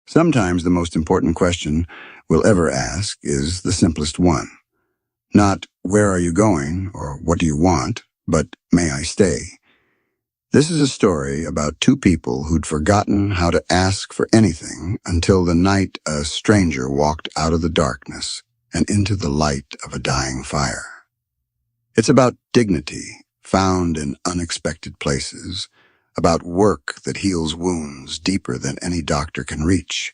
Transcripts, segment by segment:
Sometimes the most important question we'll ever ask is the simplest one. Not, where are you going, or what do you want, but may I stay? This is a story about two people who'd forgotten how to ask for anything until the night a stranger walked out of the darkness and into the light of a dying fire. It's about dignity found in unexpected places, about work that heals wounds deeper than any doctor can reach,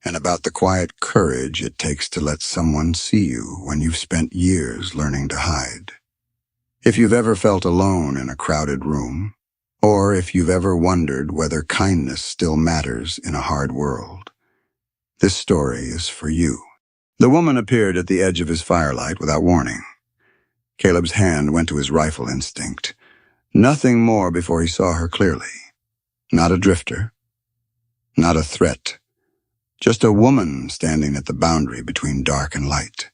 and about the quiet courage it takes to let someone see you when you've spent years learning to hide. If you've ever felt alone in a crowded room, or if you've ever wondered whether kindness still matters in a hard world, this story is for you. The woman appeared at the edge of his firelight without warning. Caleb's hand went to his rifle instinct. Nothing more before he saw her clearly. Not a drifter. Not a threat. Just a woman standing at the boundary between dark and light.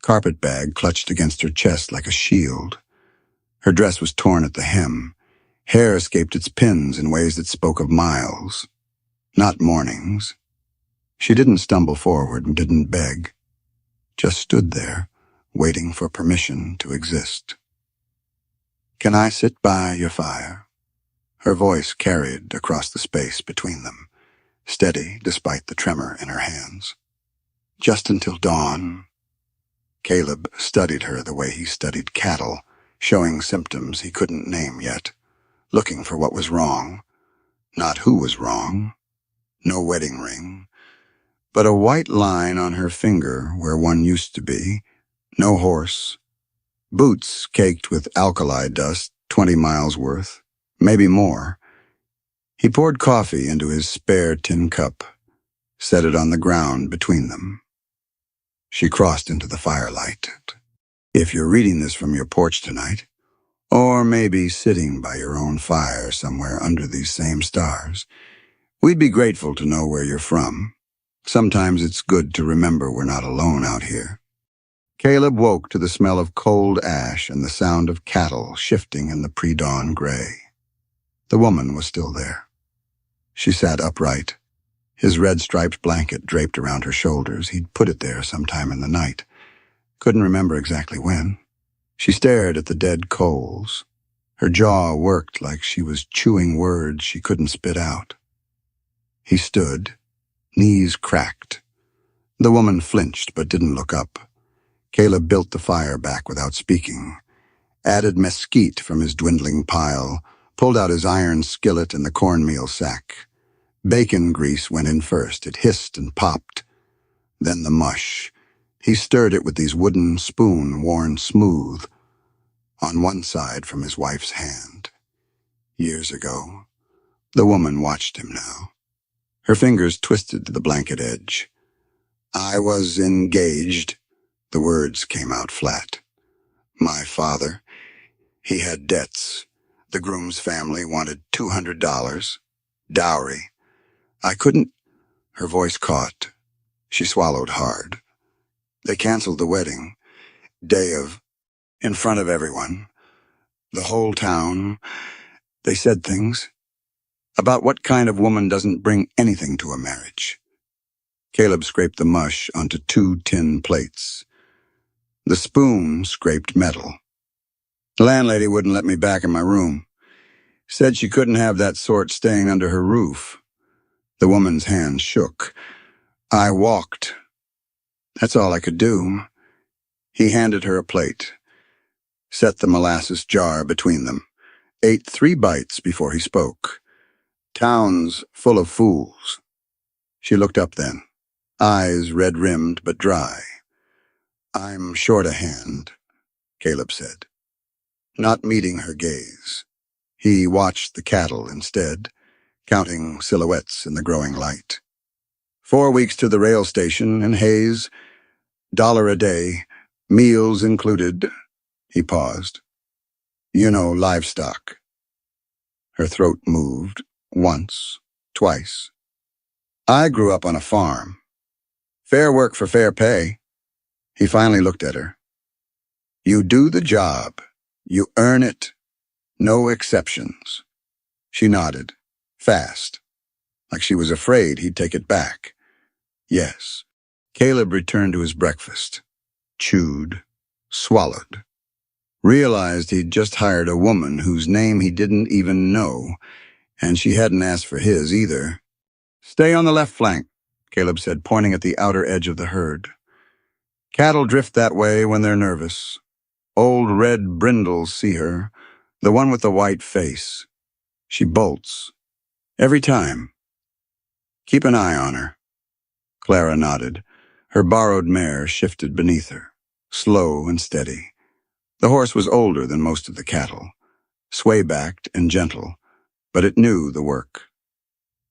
Carpetbag clutched against her chest like a shield. Her dress was torn at the hem. Hair escaped its pins in ways that spoke of miles, not mornings. She didn't stumble forward and didn't beg, just stood there, waiting for permission to exist. "Can I sit by your fire?" Her voice carried across the space between them, steady despite the tremor in her hands. "Just until dawn." Caleb studied her the way he studied cattle, showing symptoms he couldn't name yet. Looking for what was wrong. Not who was wrong. No wedding ring. But a white line on her finger where one used to be. No horse. Boots caked with alkali dust, 20 miles worth. Maybe more. He poured coffee into his spare tin cup, set it on the ground between them. She crossed into the firelight. If you're reading this from your porch tonight, or maybe sitting by your own fire somewhere under these same stars, we'd be grateful to know where you're from. Sometimes it's good to remember we're not alone out here. Caleb woke to the smell of cold ash and the sound of cattle shifting in the pre-dawn gray. The woman was still there. She sat upright, his red-striped blanket draped around her shoulders. He'd put it there sometime in the night. Couldn't remember exactly when. She stared at the dead coals. Her jaw worked like she was chewing words she couldn't spit out. He stood, knees cracked. The woman flinched but didn't look up. Caleb built the fire back without speaking, added mesquite from his dwindling pile, pulled out his iron skillet and the cornmeal sack. Bacon grease went in first. It hissed and popped. Then the mush. He stirred it with his wooden spoon worn smooth, on one side from his wife's hand. Years ago. The woman watched him now. Her fingers twisted to the blanket edge. "I was engaged." The words came out flat. "My father, he had debts. The groom's family wanted $200. Dowry. I couldn't—" Her voice caught. She swallowed hard. "They canceled the wedding. Day of, in front of everyone. The whole town. They said things about what kind of woman doesn't bring anything to a marriage." Caleb scraped the mush onto 2 tin plates. The spoon scraped metal. "The landlady wouldn't let me back in my room. Said she couldn't have that sort staying under her roof." The woman's hand shook. "I walked. That's all I could do." He handed her a plate, set the molasses jar between them, ate 3 bites before he spoke. "Town's full of fools." She looked up then, eyes red-rimmed but dry. "I'm short a hand," Caleb said. Not meeting her gaze, he watched the cattle instead, counting silhouettes in the growing light. 4 weeks to the rail station in Hayes, $1 a day, meals included." He paused. "You know, livestock." Her throat moved, once, twice. "I grew up on a farm. Fair work for fair pay." He finally looked at her. "You do the job. You earn it. No exceptions." She nodded, fast. like she was afraid he'd take it back. Yes. Caleb returned to his breakfast, chewed, swallowed, realized he'd just hired a woman whose name he didn't even know, and she hadn't asked for his either. "Stay on the left flank," Caleb said, pointing at the outer edge of the herd. "Cattle drift that way when they're nervous. Old red brindles see her, the one with the white face. She bolts. Every time. Keep an eye on her." Clara nodded. Her borrowed mare shifted beneath her, slow and steady. The horse was older than most of the cattle, sway-backed and gentle, but it knew the work.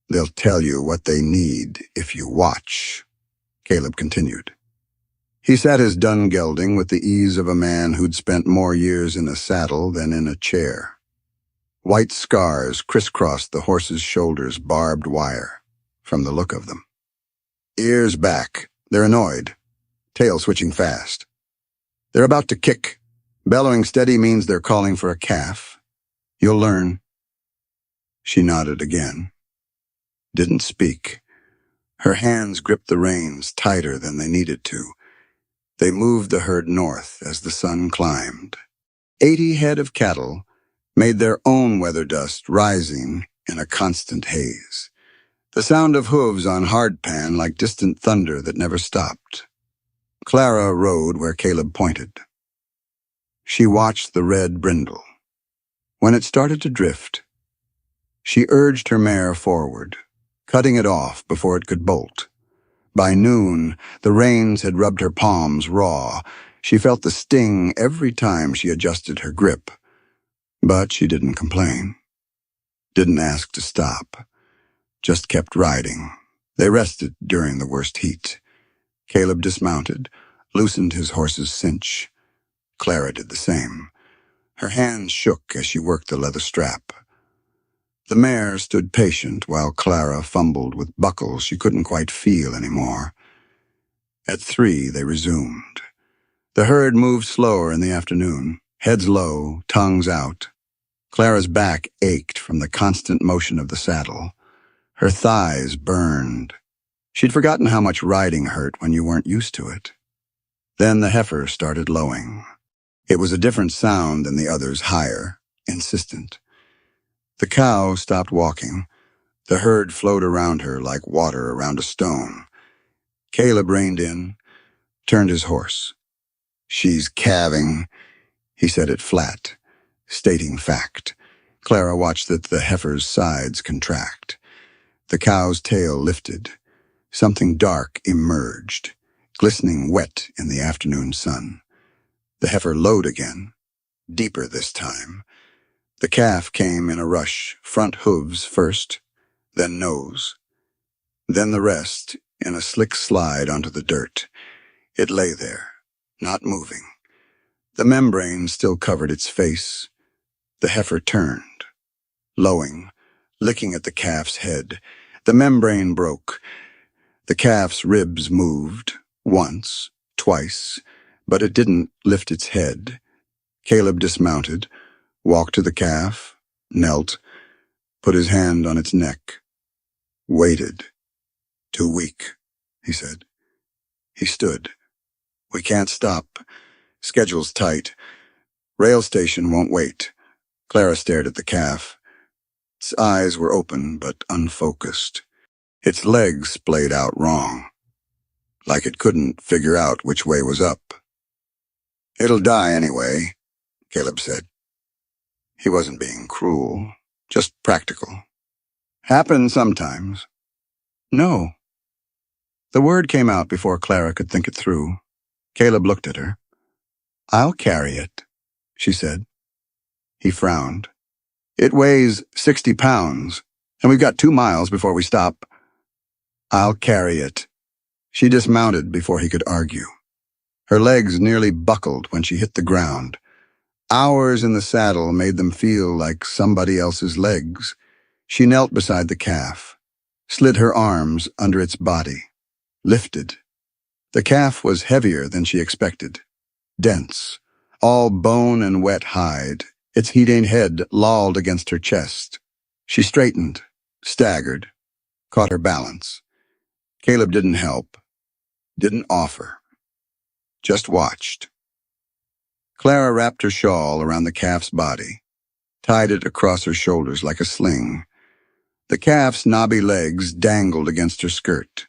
"They'll tell you what they need if you watch," Caleb continued. He sat his dun gelding with the ease of a man who'd spent more years in a saddle than in a chair. White scars crisscrossed the horse's shoulders, barbed wire, from the look of them. Ears back. They're annoyed. Tail switching fast. They're about to kick. Bellowing steady means they're calling for a calf. You'll learn. She nodded again. Didn't speak. Her hands gripped the reins tighter than they needed to. They moved the herd north as the sun climbed. 80 head of cattle made their own weather dust rising in a constant haze. The sound of hooves on hardpan like distant thunder that never stopped. Clara rode where Caleb pointed. She watched the red brindle. When it started to drift, she urged her mare forward, cutting it off before it could bolt. By noon, the reins had rubbed her palms raw. She felt the sting every time she adjusted her grip. But she didn't complain. Didn't ask to stop. Just kept riding. They rested during the worst heat. Caleb dismounted, loosened his horse's cinch. Clara did the same. Her hands shook as she worked the leather strap. The mare stood patient while Clara fumbled with buckles she couldn't quite feel anymore. At 3, they resumed. The herd moved slower in the afternoon, heads low, tongues out. Clara's back ached from the constant motion of the saddle. Her thighs burned. She'd forgotten how much riding hurt when you weren't used to it. Then the heifer started lowing. It was a different sound than the others, higher, insistent. The cow stopped walking. The herd flowed around her like water around a stone. Caleb reined in, turned his horse. "She's calving," he said it flat, stating fact. Clara watched the heifer's sides contract. The cow's tail lifted. Something dark emerged, glistening wet in the afternoon sun. The heifer lowed again, deeper this time. The calf came in a rush, front hooves first, then nose. Then the rest, in a slick slide onto the dirt. It lay there, not moving. The membrane still covered its face. The heifer turned, lowing, licking at the calf's head. The membrane broke. The calf's ribs moved, once, twice, but it didn't lift its head. Caleb dismounted, walked to the calf, knelt, put his hand on its neck, waited. "Too weak," he said. He stood. "We can't stop. Schedule's tight. Rail station won't wait." Clara stared at the calf. Its eyes were open but unfocused. Its legs splayed out wrong, like it couldn't figure out which way was up. "It'll die anyway," Caleb said. He wasn't being cruel, just practical. "Happens sometimes." "No." The word came out before Clara could think it through. Caleb looked at her. "I'll carry it," she said. He frowned. "It weighs 60 pounds, and we've got 2 miles before we stop." "I'll carry it." She dismounted before he could argue. Her legs nearly buckled when she hit the ground. Hours in the saddle made them feel like somebody else's legs. She knelt beside the calf, slid her arms under its body, lifted. The calf was heavier than she expected, dense, all bone and wet hide, its heating head lolled against her chest. She straightened, staggered, caught her balance. Caleb didn't help, didn't offer, just watched. Clara wrapped her shawl around the calf's body, tied it across her shoulders like a sling. The calf's knobby legs dangled against her skirt.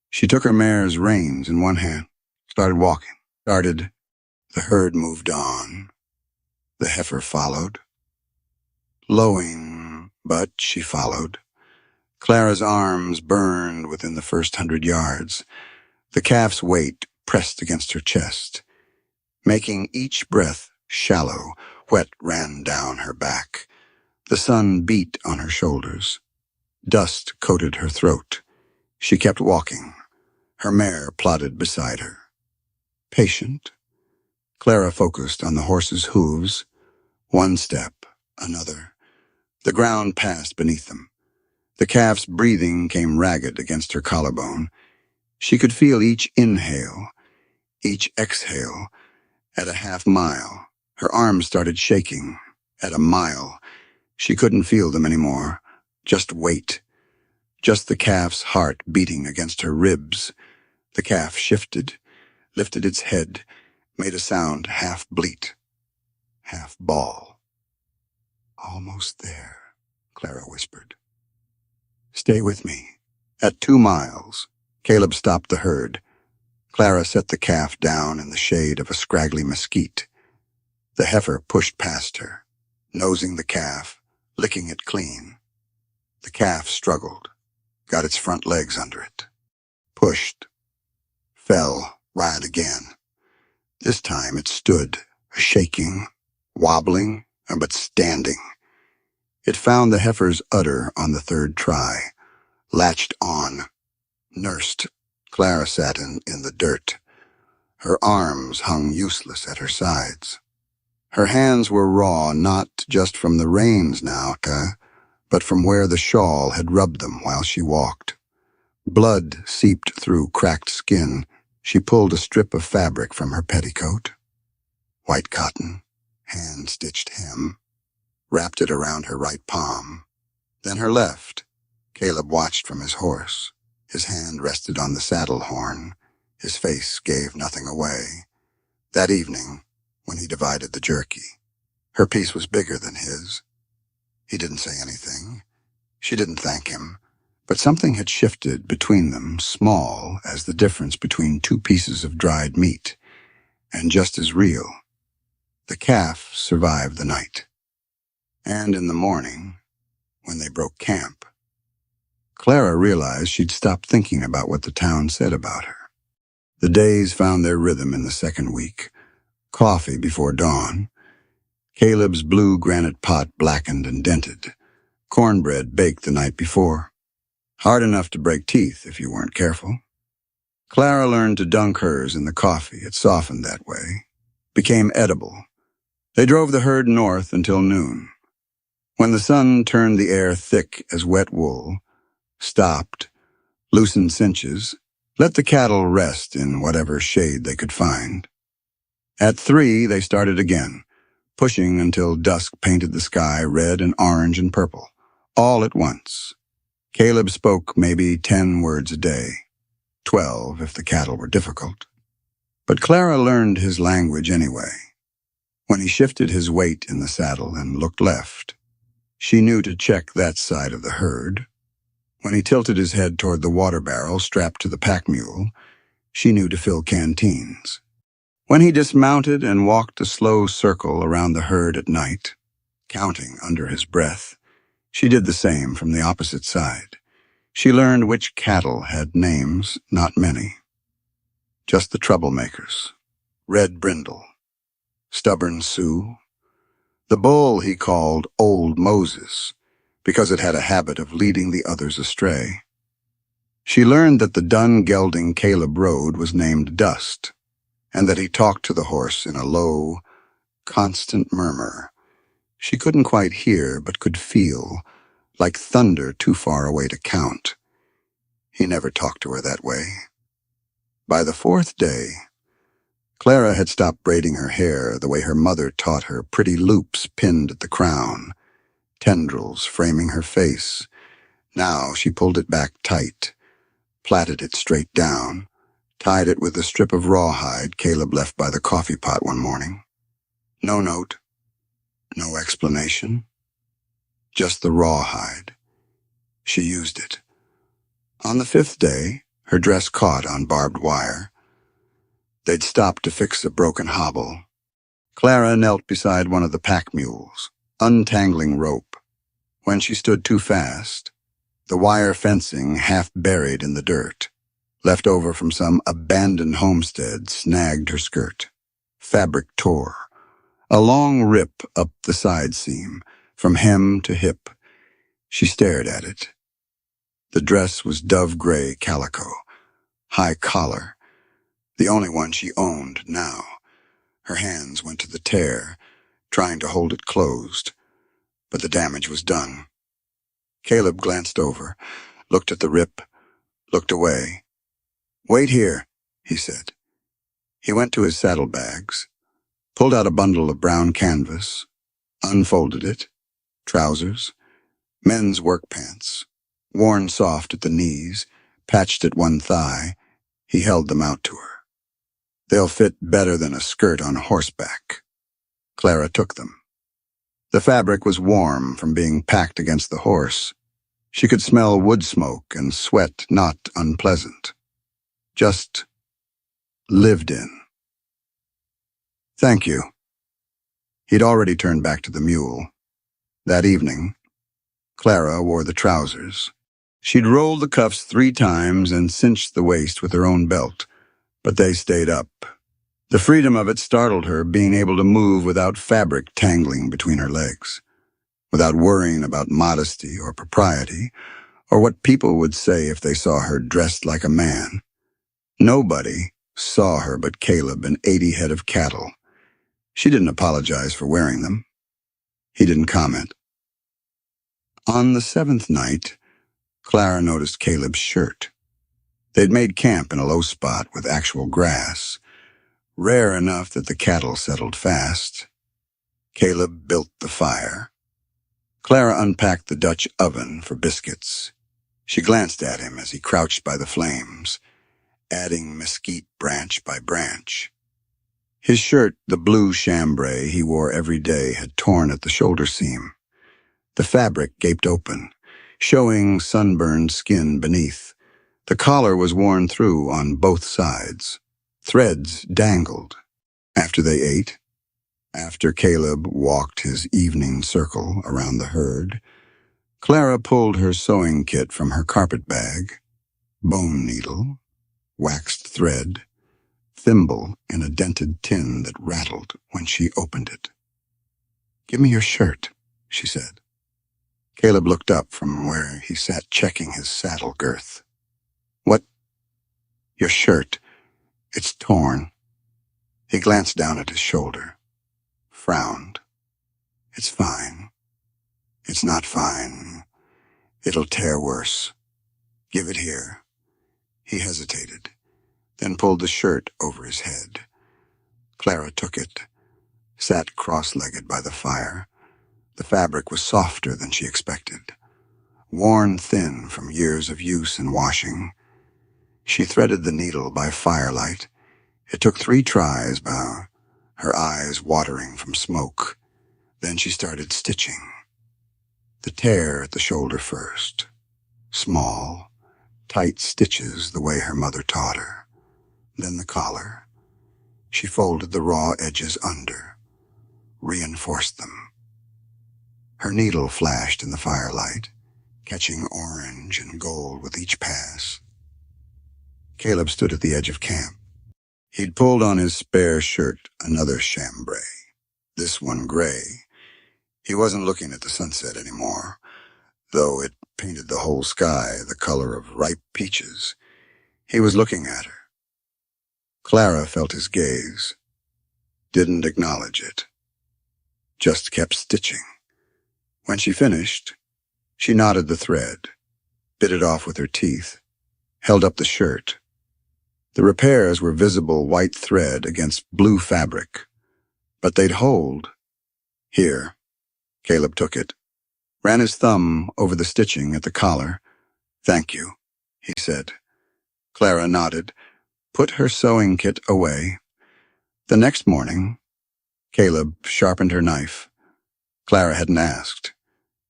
She took her mare's reins in one hand, started walking. The herd moved on. The heifer followed. Lowing, but she followed. Clara's arms burned within the first 100 yards. The calf's weight pressed against her chest, making each breath shallow. Wet ran down her back. The sun beat on her shoulders. Dust coated her throat. She kept walking. Her mare plodded beside her. Patient. Clara focused on the horse's hooves. One step, another. The ground passed beneath them. The calf's breathing came ragged against her collarbone. She could feel each inhale, each exhale. At a half mile, her arms started shaking. At a mile, she couldn't feel them anymore. Just weight. Just the calf's heart beating against her ribs. The calf shifted, lifted its head, made a sound half bleat, half bawl. Almost there, Clara whispered. Stay with me. At 2 miles, Caleb stopped the herd. Clara set the calf down in the shade of a scraggly mesquite. The heifer pushed past her, nosing the calf, licking it clean. The calf struggled, got its front legs under it, pushed, fell, right again. This time it stood, shaking, wobbling, but standing. It found the heifer's udder on the 3rd try, latched on, nursed. Clara sat in the dirt. Her arms hung useless at her sides. Her hands were raw, not just from the reins now, but from where the shawl had rubbed them while she walked. Blood seeped through cracked skin. She pulled a strip of fabric from her petticoat. White cotton, hand-stitched hem. Wrapped it around her right palm. Then her left. Caleb watched from his horse. His hand rested on the saddle horn. His face gave nothing away. That evening, when he divided the jerky, her piece was bigger than his. He didn't say anything. She didn't thank him. But something had shifted between them, small as the difference between 2 pieces of dried meat, and just as real. The calf survived the night. And in the morning, when they broke camp, Clara realized she'd stopped thinking about what the town said about her. The days found their rhythm in the 2nd week. Coffee before dawn. Caleb's blue granite pot blackened and dented. Cornbread baked the night before. Hard enough to break teeth if you weren't careful. Clara learned to dunk hers in the coffee. It softened that way. Became edible. They drove the herd north until noon. When the sun turned the air thick as wet wool, stopped, loosened cinches, let the cattle rest in whatever shade they could find. At 3, they started again, pushing until dusk painted the sky red and orange and purple, all at once. Caleb spoke maybe 10 words a day, 12 if the cattle were difficult. But Clara learned his language anyway. When he shifted his weight in the saddle and looked left, she knew to check that side of the herd. When he tilted his head toward the water barrel strapped to the pack mule, she knew to fill canteens. When he dismounted and walked a slow circle around the herd at night, counting under his breath, she did the same from the opposite side. She learned which cattle had names, not many. Just the troublemakers. Red Brindle, Stubborn Sue. The bull he called Old Moses, because it had a habit of leading the others astray. She learned that the dun-gelding Caleb rode was named Dust, and that he talked to the horse in a low, constant murmur. She couldn't quite hear, but could feel, like thunder too far away to count. He never talked to her that way. By the 4th day, Clara had stopped braiding her hair the way her mother taught her, pretty loops pinned at the crown, tendrils framing her face. Now she pulled it back tight, plaited it straight down, tied it with a strip of rawhide Caleb left by the coffee pot one morning. No note, no explanation, just the rawhide. She used it. On the 5th day, her dress caught on barbed wire. They'd stopped to fix a broken hobble. Clara knelt beside one of the pack mules, untangling rope. When she stood too fast, the wire fencing half buried in the dirt, left over from some abandoned homestead, snagged her skirt. Fabric tore. A long rip up the side seam, from hem to hip. She stared at it. The dress was dove-gray calico, high collar, the only one she owned now. Her hands went to the tear, trying to hold it closed, but the damage was done. Caleb glanced over, looked at the rip, looked away. "Wait here," he said. He went to his saddlebags, pulled out a bundle of brown canvas, unfolded it. Trousers, men's work pants, worn soft at the knees, patched at one thigh. He held them out to her. "They'll fit better than a skirt on horseback." Clara took them. The fabric was warm from being packed against the horse. She could smell wood smoke and sweat not unpleasant. Just lived in. "Thank you." He'd already turned back to the mule. That evening, Clara wore the trousers. She'd rolled the cuffs 3 times and cinched the waist with her own belt, but they stayed up. The freedom of it startled her, being able to move without fabric tangling between her legs, without worrying about modesty or propriety, or what people would say if they saw her dressed like a man. Nobody saw her but Caleb and 80 head of cattle. She didn't apologize for wearing them. He didn't comment. On the 7th night, Clara noticed Caleb's shirt. They'd made camp in a low spot with actual grass, rare enough that the cattle settled fast. Caleb built the fire. Clara unpacked the Dutch oven for biscuits. She glanced at him as he crouched by the flames, adding mesquite branch by branch. His shirt, the blue chambray he wore every day, had torn at the shoulder seam. The fabric gaped open, showing sunburned skin beneath. The collar was worn through on both sides. Threads dangled. After they ate, after Caleb walked his evening circle around the herd, Clara pulled her sewing kit from her carpet bag. Bone needle, waxed thread, thimble in a dented tin that rattled when she opened it. "Give me your shirt," she said. Caleb looked up from where he sat checking his saddle girth. "What?" "Your shirt. It's torn." He glanced down at his shoulder, frowned. "It's fine." "It's not fine. It'll tear worse. Give it here." He hesitated, then pulled the shirt over his head. Clara took it, sat cross-legged by the fire. The fabric was softer than she expected, worn thin from years of use and washing. She threaded the needle by firelight. It took 3 tries, her eyes watering from smoke. Then she started stitching. The tear at the shoulder first. Small, tight stitches the way her mother taught her. Then the collar. She folded the raw edges under, reinforced them. Her needle flashed in the firelight, catching orange and gold with each pass. Caleb stood at the edge of camp. He'd pulled on his spare shirt another chambray, this one gray. He wasn't looking at the sunset anymore, though it painted the whole sky the color of ripe peaches. He was looking at her. Clara felt his gaze, didn't acknowledge it, just kept stitching. When she finished, she knotted the thread, bit it off with her teeth, held up the shirt. The repairs were visible white thread against blue fabric, but they'd hold. "Here." Caleb took it, ran his thumb over the stitching at the collar, "Thank you," he said. Clara nodded, put her sewing kit away. The next morning, Caleb sharpened her knife. Clara hadn't asked,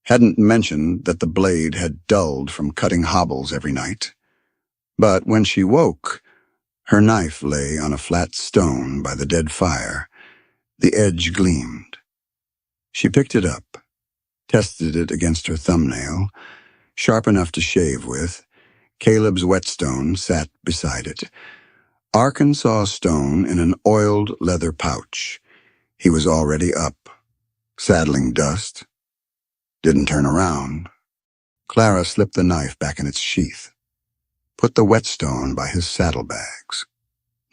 hadn't mentioned that the blade had dulled from cutting hobbles every night. But when she woke, her knife lay on a flat stone by the dead fire. The edge gleamed. She picked it up, tested it against her thumbnail, sharp enough to shave with. Caleb's whetstone sat beside it. Arkansas stone in an oiled leather pouch. He was already up, saddling dust. Didn't turn around. Clara slipped the knife back in its sheath, put the whetstone by his saddlebags.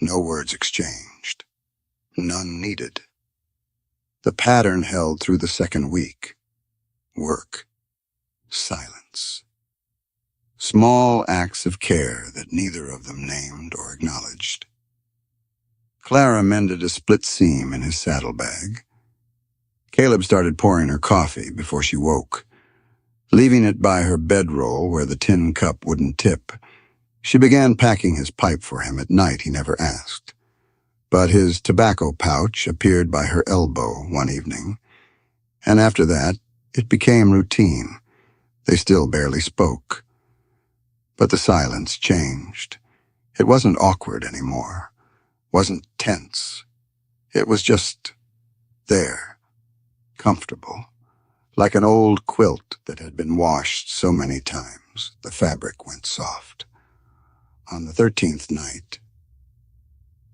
No words exchanged. None needed. The pattern held through the second week. Work. Silence. Small acts of care that neither of them named or acknowledged. Clara mended a split seam in his saddlebag. Caleb started pouring her coffee before she woke. Leaving it by her bedroll where the tin cup wouldn't tip, she began packing his pipe for him. At night he never asked. But his tobacco pouch appeared by her elbow one evening, and after that it became routine. They still barely spoke. But the silence changed. It wasn't awkward anymore, wasn't tense. It was just there, comfortable, like an old quilt that had been washed so many times the fabric went soft. On the 13th night,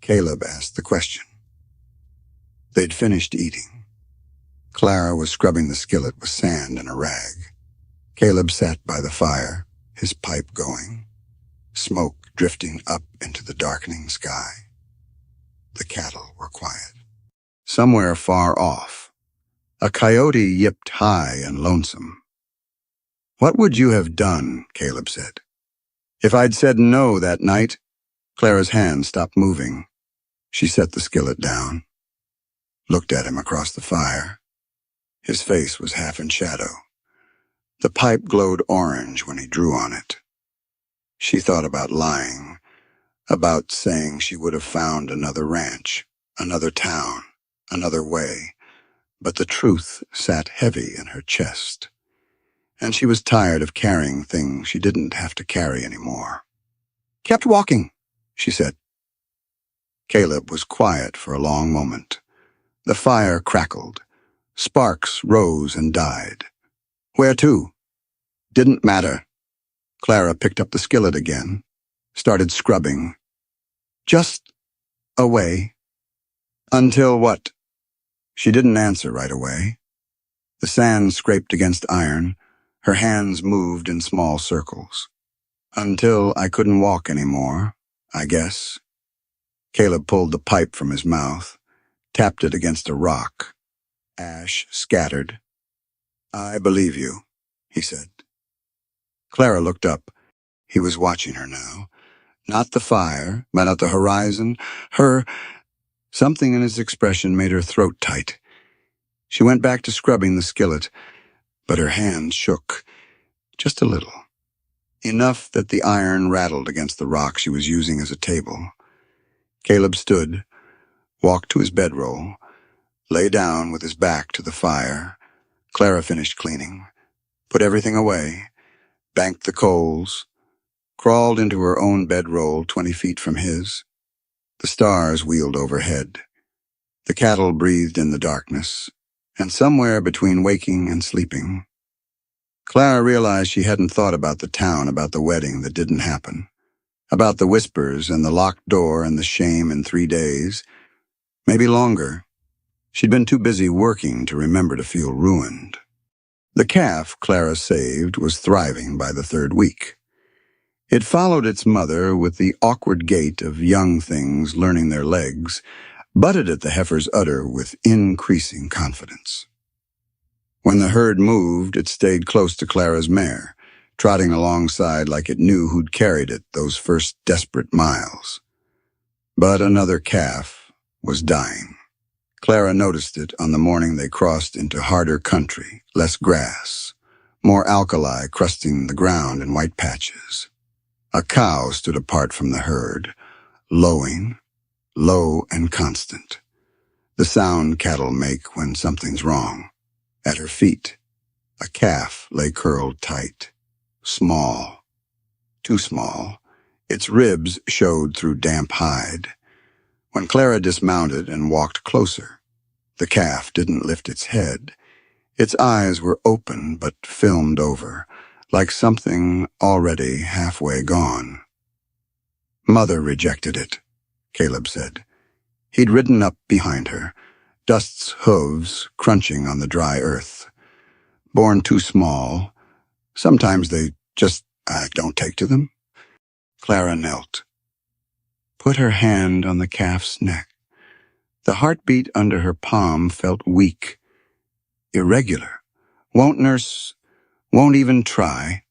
Caleb asked the question. They'd finished eating. Clara was scrubbing the skillet with sand and a rag. Caleb sat by the fire, his pipe going, smoke drifting up into the darkening sky. The cattle were quiet. Somewhere far off, a coyote yipped high and lonesome. "What would you have done?" Caleb said. "If I'd said no that night." Clara's hand stopped moving. She set the skillet down, looked at him across the fire. His face was half in shadow. The pipe glowed orange when he drew on it. She thought about lying, about saying she would have found another ranch, another town, another way. But the truth sat heavy in her chest, and she was tired of carrying things she didn't have to carry anymore. "Kept walking," she said. Caleb was quiet for a long moment. The fire crackled. Sparks rose and died. "Where to?" "Didn't matter." Clara picked up the skillet again, started scrubbing. "Just away." "Until what?" She didn't answer right away. The sand scraped against iron. Her hands moved in small circles. "Until I couldn't walk anymore, I guess." Caleb pulled the pipe from his mouth, tapped it against a rock. Ash scattered. "I believe you," he said. Clara looked up. He was watching her now. Not the fire, but not the horizon. Her. Something in his expression made her throat tight. She went back to scrubbing the skillet, but her hand shook. Just a little. Enough that the iron rattled against the rock she was using as a table. Caleb stood, walked to his bedroll, lay down with his back to the fire. Clara finished cleaning, put everything away, banked the coals, crawled into her own bedroll 20 feet from his. The stars wheeled overhead. The cattle breathed in the darkness, and somewhere between waking and sleeping, Clara realized she hadn't thought about the town, about the wedding that didn't happen, about the whispers and the locked door and the shame in 3 days, maybe longer. She'd been too busy working to remember to feel ruined. The calf Clara saved was thriving by the 3rd week. It followed its mother with the awkward gait of young things learning their legs, butted at the heifer's udder with increasing confidence. When the herd moved, it stayed close to Clara's mare, trotting alongside like it knew who'd carried it those first desperate miles. But another calf was dying. Clara noticed it on the morning they crossed into harder country, less grass, more alkali crusting the ground in white patches. A cow stood apart from the herd, lowing, low and constant. The sound cattle make when something's wrong. At her feet, a calf lay curled tight, small, too small. Its ribs showed through damp hide. When Clara dismounted and walked closer, the calf didn't lift its head. Its eyes were open but filmed over, like something already halfway gone. Mother rejected it, Caleb said. He'd ridden up behind her, Dust's hooves crunching on the dry earth. Born too small, sometimes they just, don't take to them. Clara knelt. Put her hand on the calf's neck. The heartbeat under her palm felt weak, irregular. Won't nurse, won't even try.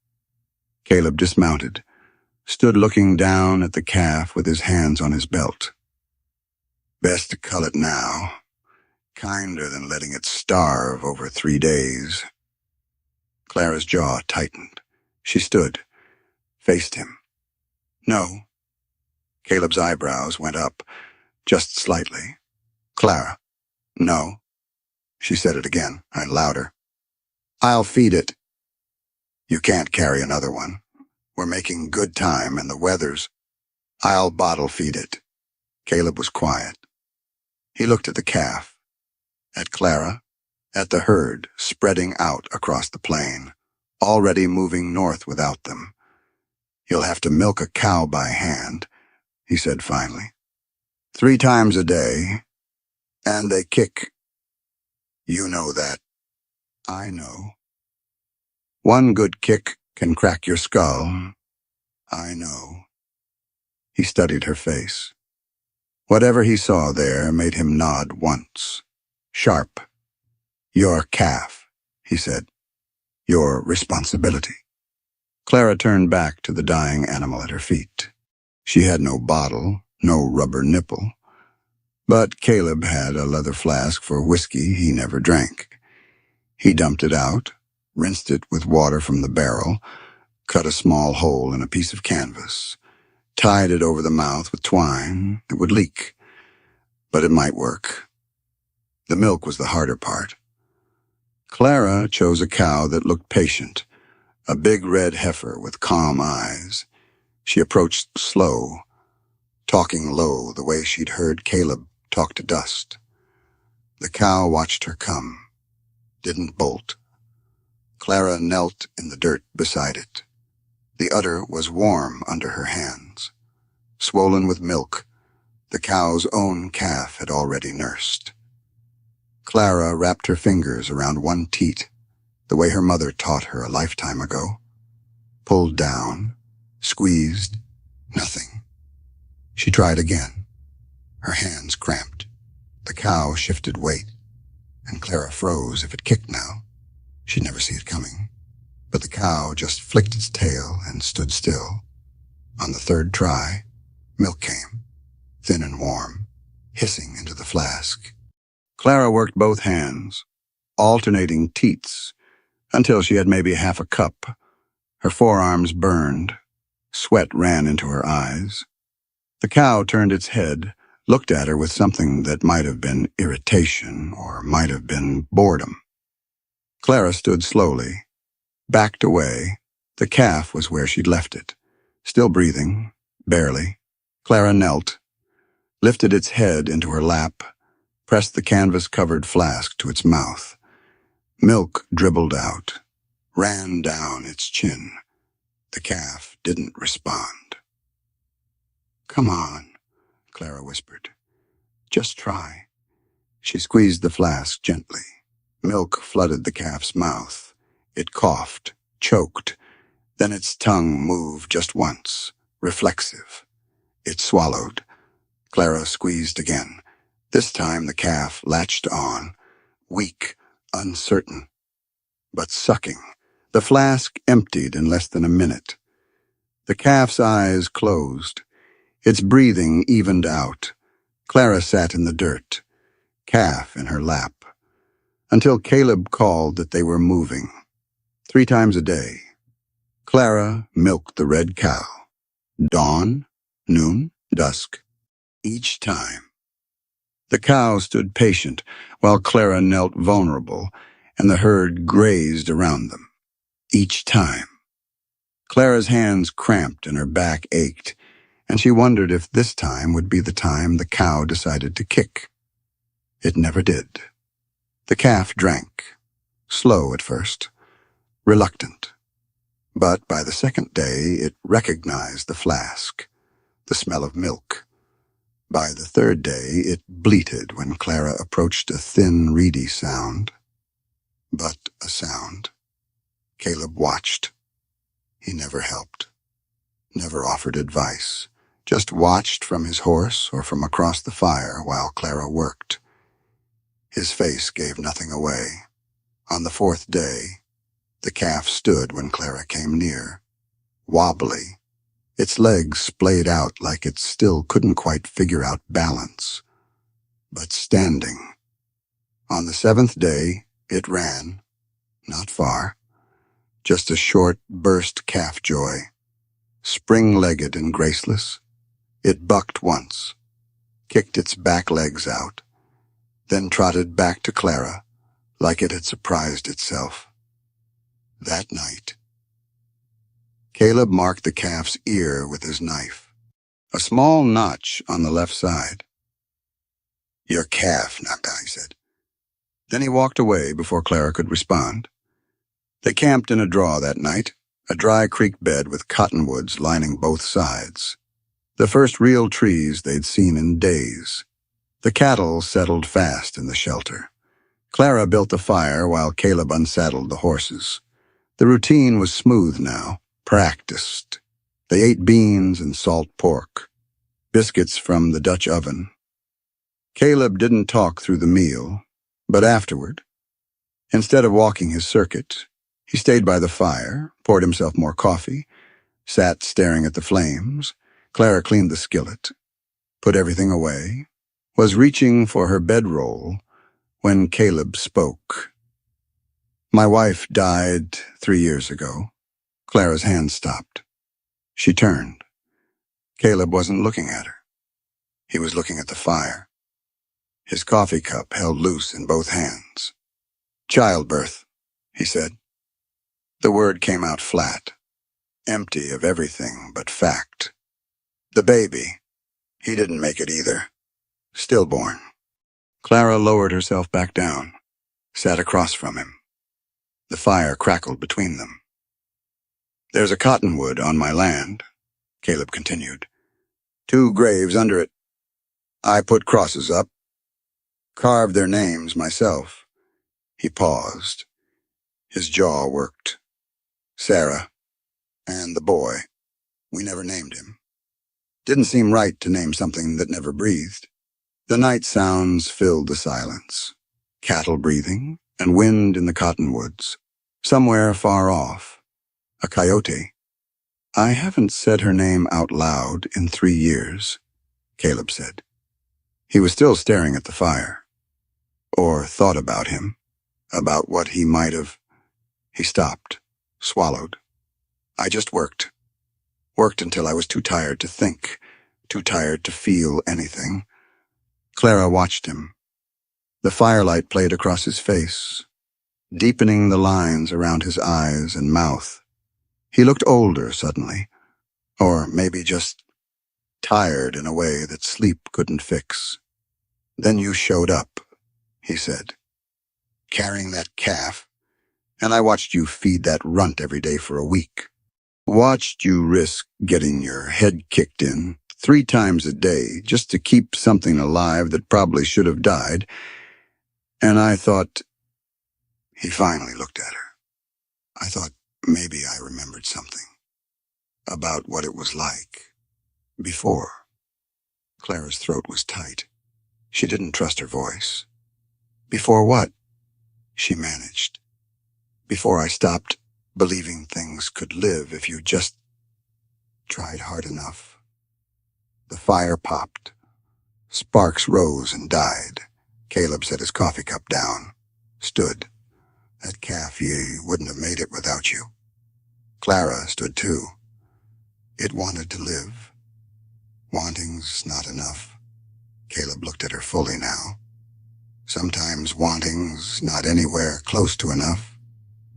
Caleb dismounted, stood looking down at the calf with his hands on his belt. Best to cull it now. Kinder than letting it starve over 3 days. Clara's jaw tightened. She stood, faced him. No. Caleb's eyebrows went up, just slightly. Clara. No. She said it again, and louder. I'll feed it. You can't carry another one. We're making good time, and the weather's... I'll bottle feed it. Caleb was quiet. He looked at the calf, at Clara, at the herd spreading out across the plain, already moving north without them. You'll have to milk a cow by hand, he said finally. 3 times a day, and they kick. You know that. I know. One good kick can crack your skull. I know. He studied her face. Whatever he saw there made him nod once. Sharp. Your calf, he said. Your responsibility. Clara turned back to the dying animal at her feet. She had no bottle, no rubber nipple. But Caleb had a leather flask for whiskey he never drank. He dumped it out, rinsed it with water from the barrel, cut a small hole in a piece of canvas, tied it over the mouth with twine. It would leak, but it might work. The milk was the harder part. Clara chose a cow that looked patient, a big red heifer with calm eyes. She approached slow, talking low the way she'd heard Caleb talk to Dust. The cow watched her come, didn't bolt. Clara knelt in the dirt beside it. The udder was warm under her hands. Swollen with milk, the cow's own calf had already nursed. Clara wrapped her fingers around one teat, the way her mother taught her a lifetime ago. Pulled down, squeezed, nothing. She tried again. Her hands cramped. The cow shifted weight, and Clara froze. If it kicked now, she'd never see it coming. But the cow just flicked its tail and stood still. On the 3rd try, milk came, thin and warm, hissing into the flask. Clara worked both hands, alternating teats, until she had maybe half a cup. Her forearms burned. Sweat ran into her eyes. The cow turned its head, looked at her with something that might have been irritation or might have been boredom. Clara stood slowly, backed away. The calf was where she'd left it, still breathing, barely. Clara knelt, lifted its head into her lap, pressed the canvas-covered flask to its mouth. Milk dribbled out, ran down its chin. The calf didn't respond. Come on, Clara whispered. Just try. She squeezed the flask gently. Milk flooded the calf's mouth. It coughed, choked. Then its tongue moved just once, reflexive. It swallowed. Clara squeezed again. This time the calf latched on, weak, uncertain, but sucking. The flask emptied in less than a minute. The calf's eyes closed. Its breathing evened out. Clara sat in the dirt, calf in her lap, until Caleb called that they were moving. 3 times a day, Clara milked the red cow. Dawn, noon, dusk, each time. The cow stood patient while Clara knelt vulnerable, and the herd grazed around them. Each time. Clara's hands cramped and her back ached, and she wondered if this time would be the time the cow decided to kick. It never did. The calf drank, slow at first, reluctant. But by the second day, it recognized the flask, the smell of milk. By the third day, it bleated when Clara approached a thin, reedy sound. But a sound. Caleb watched. He never helped, never offered advice, just watched from his horse or from across the fire while Clara worked. His face gave nothing away. On the fourth day, the calf stood when Clara came near, wobbly. Its legs splayed out like it still couldn't quite figure out balance, but standing. On the seventh day, it ran, not far, just a short burst calf joy. Spring-legged and graceless, it bucked once, kicked its back legs out, then trotted back to Clara like it had surprised itself. That night, Caleb marked the calf's ear with his knife, a small notch on the left side. "Your calf," he said. Then he walked away before Clara could respond. They camped in a draw that night, a dry creek bed with cottonwoods lining both sides. The first real trees they'd seen in days. The cattle settled fast in the shelter. Clara built the fire while Caleb unsaddled the horses. The routine was smooth now, practiced. They ate beans and salt pork, biscuits from the Dutch oven. Caleb didn't talk through the meal, but afterward, instead of walking his circuit, he stayed by the fire, poured himself more coffee, sat staring at the flames. Clara cleaned the skillet, put everything away, was reaching for her bedroll when Caleb spoke. "My wife died 3 years ago." Clara's hand stopped. She turned. Caleb wasn't looking at her. He was looking at the fire, his coffee cup held loose in both hands. "Childbirth," he said. The word came out flat, empty of everything but fact. "The baby, he didn't make it either. Stillborn." Clara lowered herself back down, sat across from him. The fire crackled between them. "There's a cottonwood on my land," Caleb continued. "2 graves under it. I put crosses up, carved their names myself." He paused. His jaw worked. "Sarah, and the boy. We never named him. Didn't seem right to name something that never breathed." The night sounds filled the silence. Cattle breathing and wind in the cottonwoods. Somewhere far off, a coyote. "I haven't said her name out loud in 3 years, Caleb said. He was still staring at the fire. Or thought about him, about what he might have. He stopped, swallowed. "I just worked. Worked until I was too tired to think, too tired to feel anything." Clara watched him. The firelight played across his face, deepening the lines around his eyes and mouth. He looked older suddenly, or maybe just tired in a way that sleep couldn't fix. "Then you showed up," he said, "carrying that calf, and I watched you feed that runt every day for a week. Watched you risk getting your head kicked in 3 times a day just to keep something alive that probably should have died. And I thought," he finally looked at her, "I thought maybe I remembered something about what it was like before." Clara's throat was tight. She didn't trust her voice. "Before what?" she managed. "Before I stopped believing things could live if you just tried hard enough." The fire popped. Sparks rose and died. Caleb set his coffee cup down, stood. That calf, he wouldn't have made it without you. Clara stood too. It wanted to live. Wanting's not enough. Caleb looked at her fully now. Sometimes wanting's not anywhere close to enough,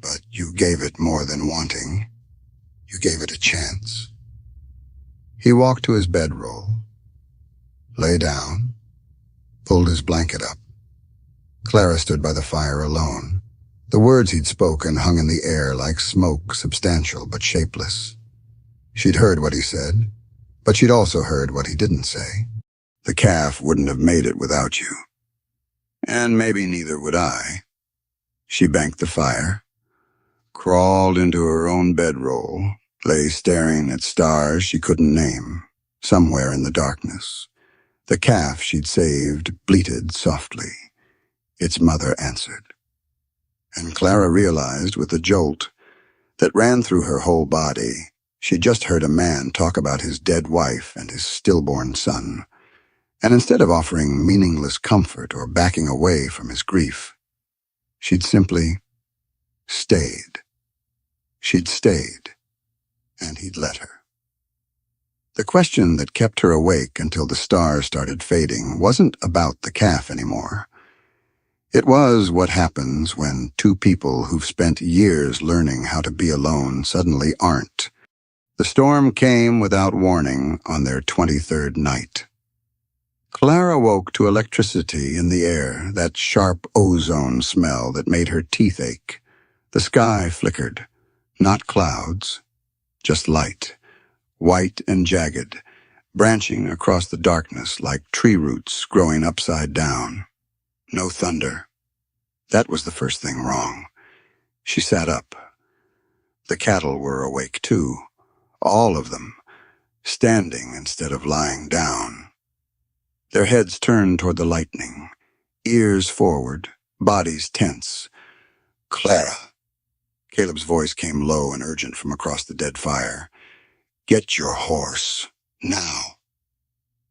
but you gave it more than wanting. You gave it a chance. He walked to his bedroll, lay down, pulled his blanket up. Clara stood by the fire alone. The words he'd spoken hung in the air like smoke, substantial but shapeless. She'd heard what he said, but she'd also heard what he didn't say. The calf wouldn't have made it without you. And maybe neither would I. She banked the fire, crawled into her own bedroll, lay staring at stars she couldn't name, somewhere in the darkness. The calf she'd saved bleated softly. Its mother answered. And Clara realized with a jolt that ran through her whole body, she'd just heard a man talk about his dead wife and his stillborn son. And instead of offering meaningless comfort or backing away from his grief, she'd simply stayed. She'd stayed, and he'd let her. The question that kept her awake until the stars started fading wasn't about the calf anymore. It was what happens when two people who've spent years learning how to be alone suddenly aren't. The storm came without warning on their 23rd night. Clara woke to electricity in the air, that sharp ozone smell that made her teeth ache. The sky flickered. Not clouds, just light, white and jagged, branching across the darkness like tree roots growing upside down. No thunder. That was the first thing wrong. She sat up. The cattle were awake too, all of them, standing instead of lying down. Their heads turned toward the lightning, ears forward, bodies tense. Clara. Caleb's voice came low and urgent from across the dead fire. Get your horse, now.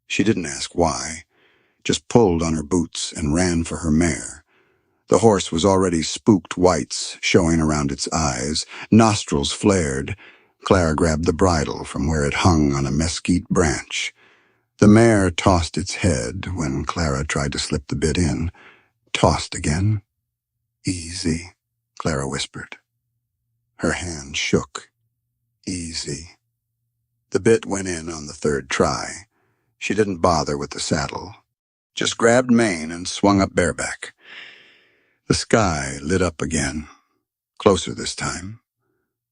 She didn't ask why, just pulled on her boots and ran for her mare. The horse was already spooked whites showing around its eyes, nostrils flared. Clara grabbed the bridle from where it hung on a mesquite branch. The mare tossed its head when Clara tried to slip the bit in. Tossed again. Easy, Clara whispered. Her hand shook. Easy. The bit went in on the third try. She didn't bother with the saddle. Just grabbed mane and swung up bareback. The sky lit up again. Closer this time.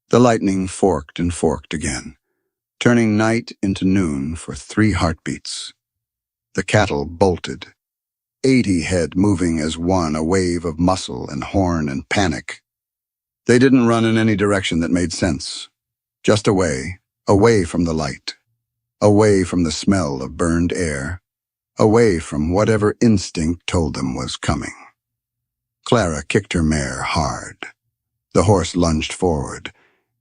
The lightning forked and forked again, turning night into noon for 3 heartbeats. The cattle bolted. 80 head moving as one, a wave of muscle and horn and panic. They didn't run in any direction that made sense. Just away from the light, away from the smell of burned air, away from whatever instinct told them was coming. Clara kicked her mare hard. The horse lunged forward.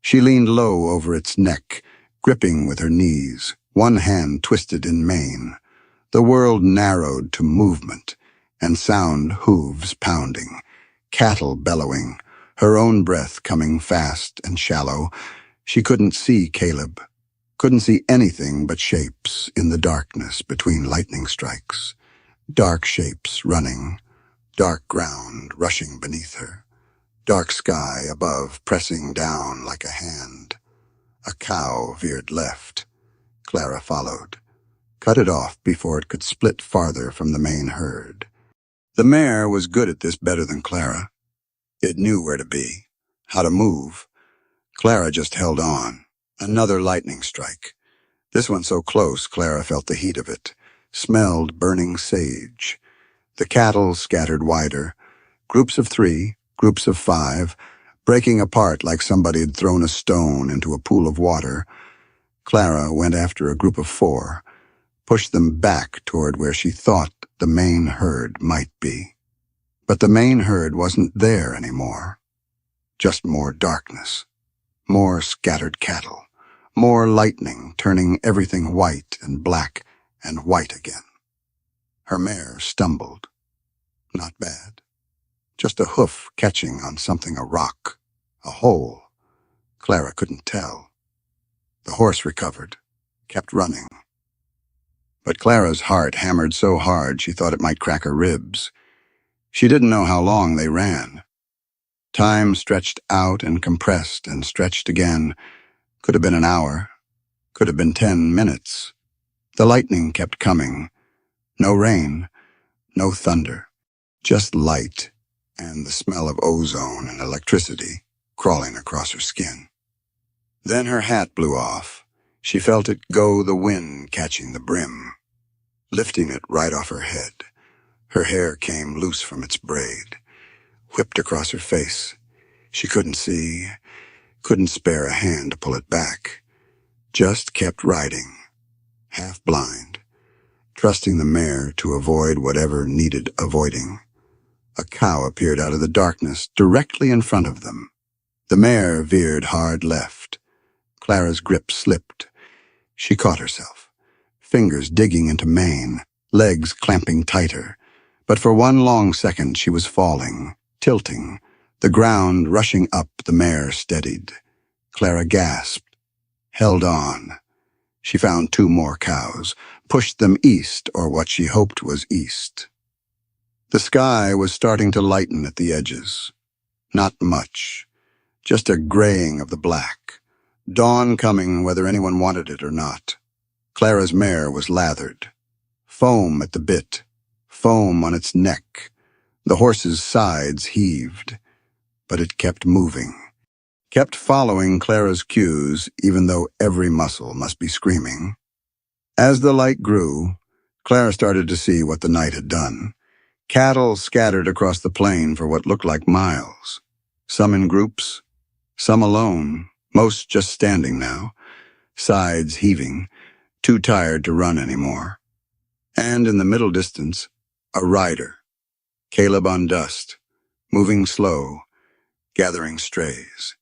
She leaned low over its neck, gripping with her knees, one hand twisted in mane. The world narrowed to movement, and sound hooves pounding, cattle bellowing, her own breath coming fast and shallow. She couldn't see Caleb, couldn't see anything but shapes in the darkness between lightning strikes. Dark shapes running, dark ground rushing beneath her, dark sky above pressing down like a hand. A cow veered left. Clara followed, cut it off before it could split farther from the main herd. The mare was good at this better than Clara. It knew where to be, how to move. Clara just held on. Another lightning strike. This one so close, Clara felt the heat of it, smelled burning sage. The cattle scattered wider, groups of 3, groups of 5, breaking apart like somebody had thrown a stone into a pool of water. Clara went after a group of 4, pushed them back toward where she thought the main herd might be. But the main herd wasn't there anymore. Just more darkness, more scattered cattle, more lightning turning everything white and black and white again. Her mare stumbled. Not bad. just a hoof catching on something, a rock, a hole. Clara couldn't tell. The horse recovered, kept running. But Clara's heart hammered so hard she thought it might crack her ribs. She didn't know how long they ran. Time stretched out and compressed and stretched again. Could have been an hour. Could have been 10 minutes. The lightning kept coming. No rain, no thunder, just light and the smell of ozone and electricity crawling across her skin. Then her hat blew off. She felt it go, the wind catching the brim, lifting it right off her head. Her hair came loose from its braid, whipped across her face. She couldn't see, couldn't spare a hand to pull it back. Just kept riding, half blind, trusting the mare to avoid whatever needed avoiding. A cow appeared out of the darkness directly in front of them. The mare veered hard left. Clara's grip slipped. She caught herself, fingers digging into mane, legs clamping tighter. But for one long second she was falling, tilting, the ground rushing up. The mare steadied. Clara gasped, held on. She found 2 more cows, pushed them east, or what she hoped was east. The sky was starting to lighten at the edges. Not much, just a graying of the black. Dawn coming whether anyone wanted it or not. Clara's mare was lathered. Foam at the bit, foam on its neck. The horse's sides heaved, but it kept moving, kept following Clara's cues, even though every muscle must be screaming. As the light grew, Clara started to see what the night had done. Cattle scattered across the plain for what looked like miles, some in groups, some alone, most just standing now, sides heaving, too tired to run anymore. And in the middle distance, a rider, Caleb on dust, moving slow, gathering strays.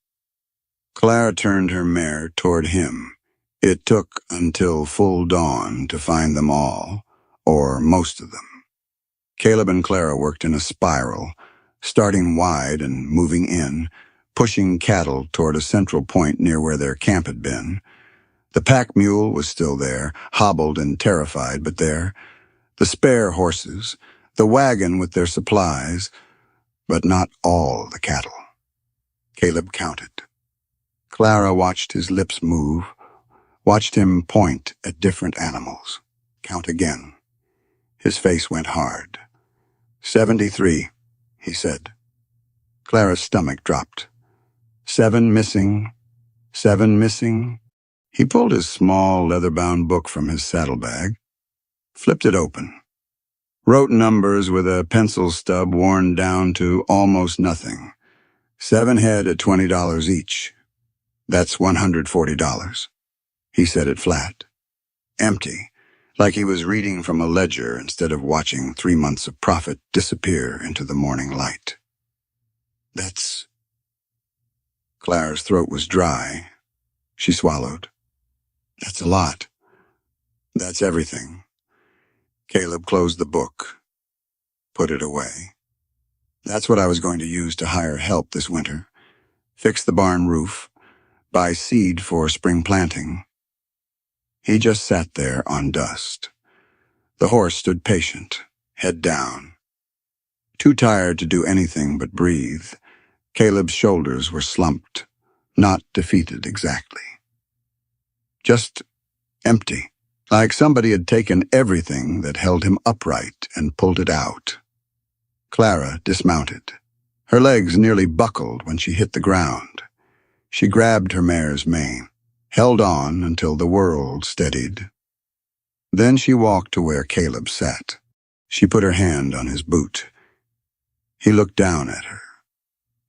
Clara turned her mare toward him. It took until full dawn to find them all, or most of them. Caleb and Clara worked in a spiral, starting wide and moving in, pushing cattle toward a central point near where their camp had been. The pack mule was still there, hobbled and terrified, but there. The spare horses, the wagon with their supplies, but not all the cattle. Caleb counted. Clara watched his lips move, watched him point at different animals. Count again. His face went hard. 73, he said. Clara's stomach dropped. 7 missing, 7 missing. He pulled his small leather-bound book from his saddlebag, flipped it open, wrote numbers with a pencil stub worn down to almost nothing. 7 head at $20 each. That's $140. He said it flat, empty, like he was reading from a ledger instead of watching 3 months of profit disappear into the morning light. That's... Clara's throat was dry. She swallowed. That's a lot. That's everything. Caleb closed the book, put it away. That's what I was going to use to hire help this winter. Fix the barn roof, buy seed for spring planting. He just sat there on dust. The horse stood patient, head down. Too tired to do anything but breathe. Caleb's shoulders were slumped, not defeated exactly. Just empty, like somebody had taken everything that held him upright and pulled it out. Clara dismounted. Her legs nearly buckled when she hit the ground. She grabbed her mare's mane, held on until the world steadied. Then she walked to where Caleb sat. She put her hand on his boot. He looked down at her.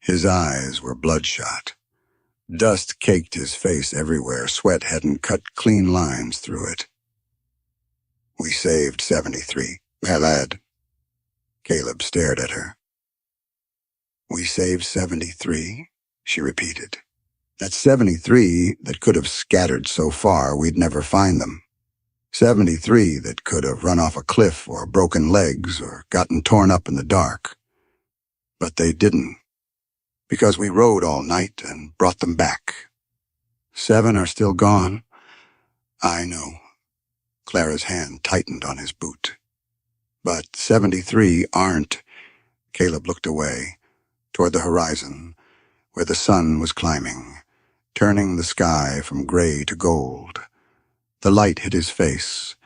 His eyes were bloodshot. Dust caked his face everywhere. Sweat hadn't cut clean lines through it. We saved 73, my lad. Caleb stared at her. We saved 73, she repeated. That's 73 that could have scattered so far we'd never find them. 73 that could have run off a cliff or broken legs or gotten torn up in the dark. But they didn't, because we rode all night and brought them back. 7 are still gone. I know. Clara's hand tightened on his boot. But 73 aren't. Caleb looked away, toward the horizon, where the sun was climbing, turning the sky from gray to gold. The light hit his face,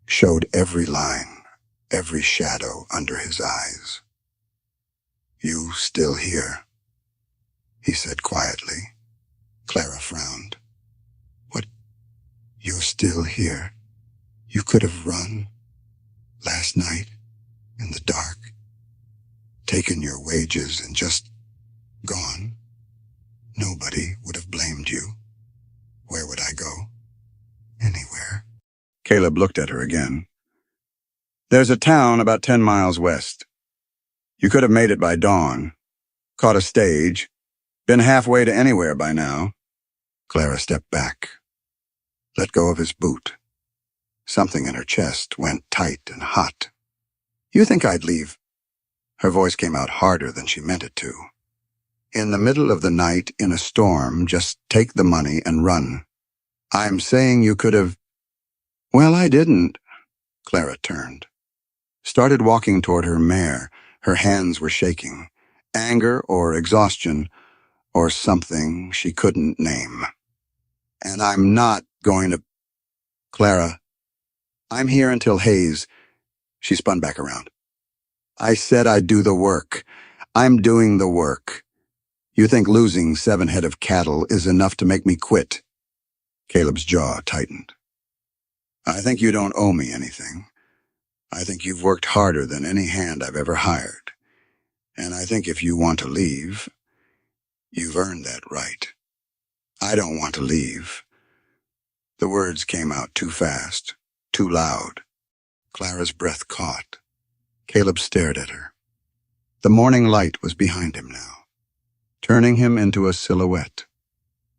showed every line, every shadow under his eyes. "You still here?" he said quietly. Clara frowned. "What? You're still here? You could have run last night in the dark, taken your wages and just gone. Nobody would have blamed you. Where would I go? Anywhere." Caleb looked at her again. "There's a town about 10 miles west. You could have made it by dawn, caught a stage, been halfway to anywhere by now." Clara stepped back, let go of his boot. Something in her chest went tight and hot. "You think I'd leave?" Her voice came out harder than she meant it to. "In the middle of the night, in a storm, just take the money and run. I'm saying you could have—" "Well, I didn't." Clara turned, started walking toward her mare. Her hands were shaking. Anger or exhaustion, or something she couldn't name. "And I'm not going to—" "Clara, I'm here until Hayes." She spun back around. "I said I'd do the work. I'm doing the work. You think losing 7 head of cattle is enough to make me quit?" Caleb's jaw tightened. "I think you don't owe me anything. I think you've worked harder than any hand I've ever hired. And I think if you want to leave, you've earned that right. I don't want to leave." The words came out too fast, too loud. Clara's breath caught. Caleb stared at her. The morning light was behind him now, turning him into a silhouette.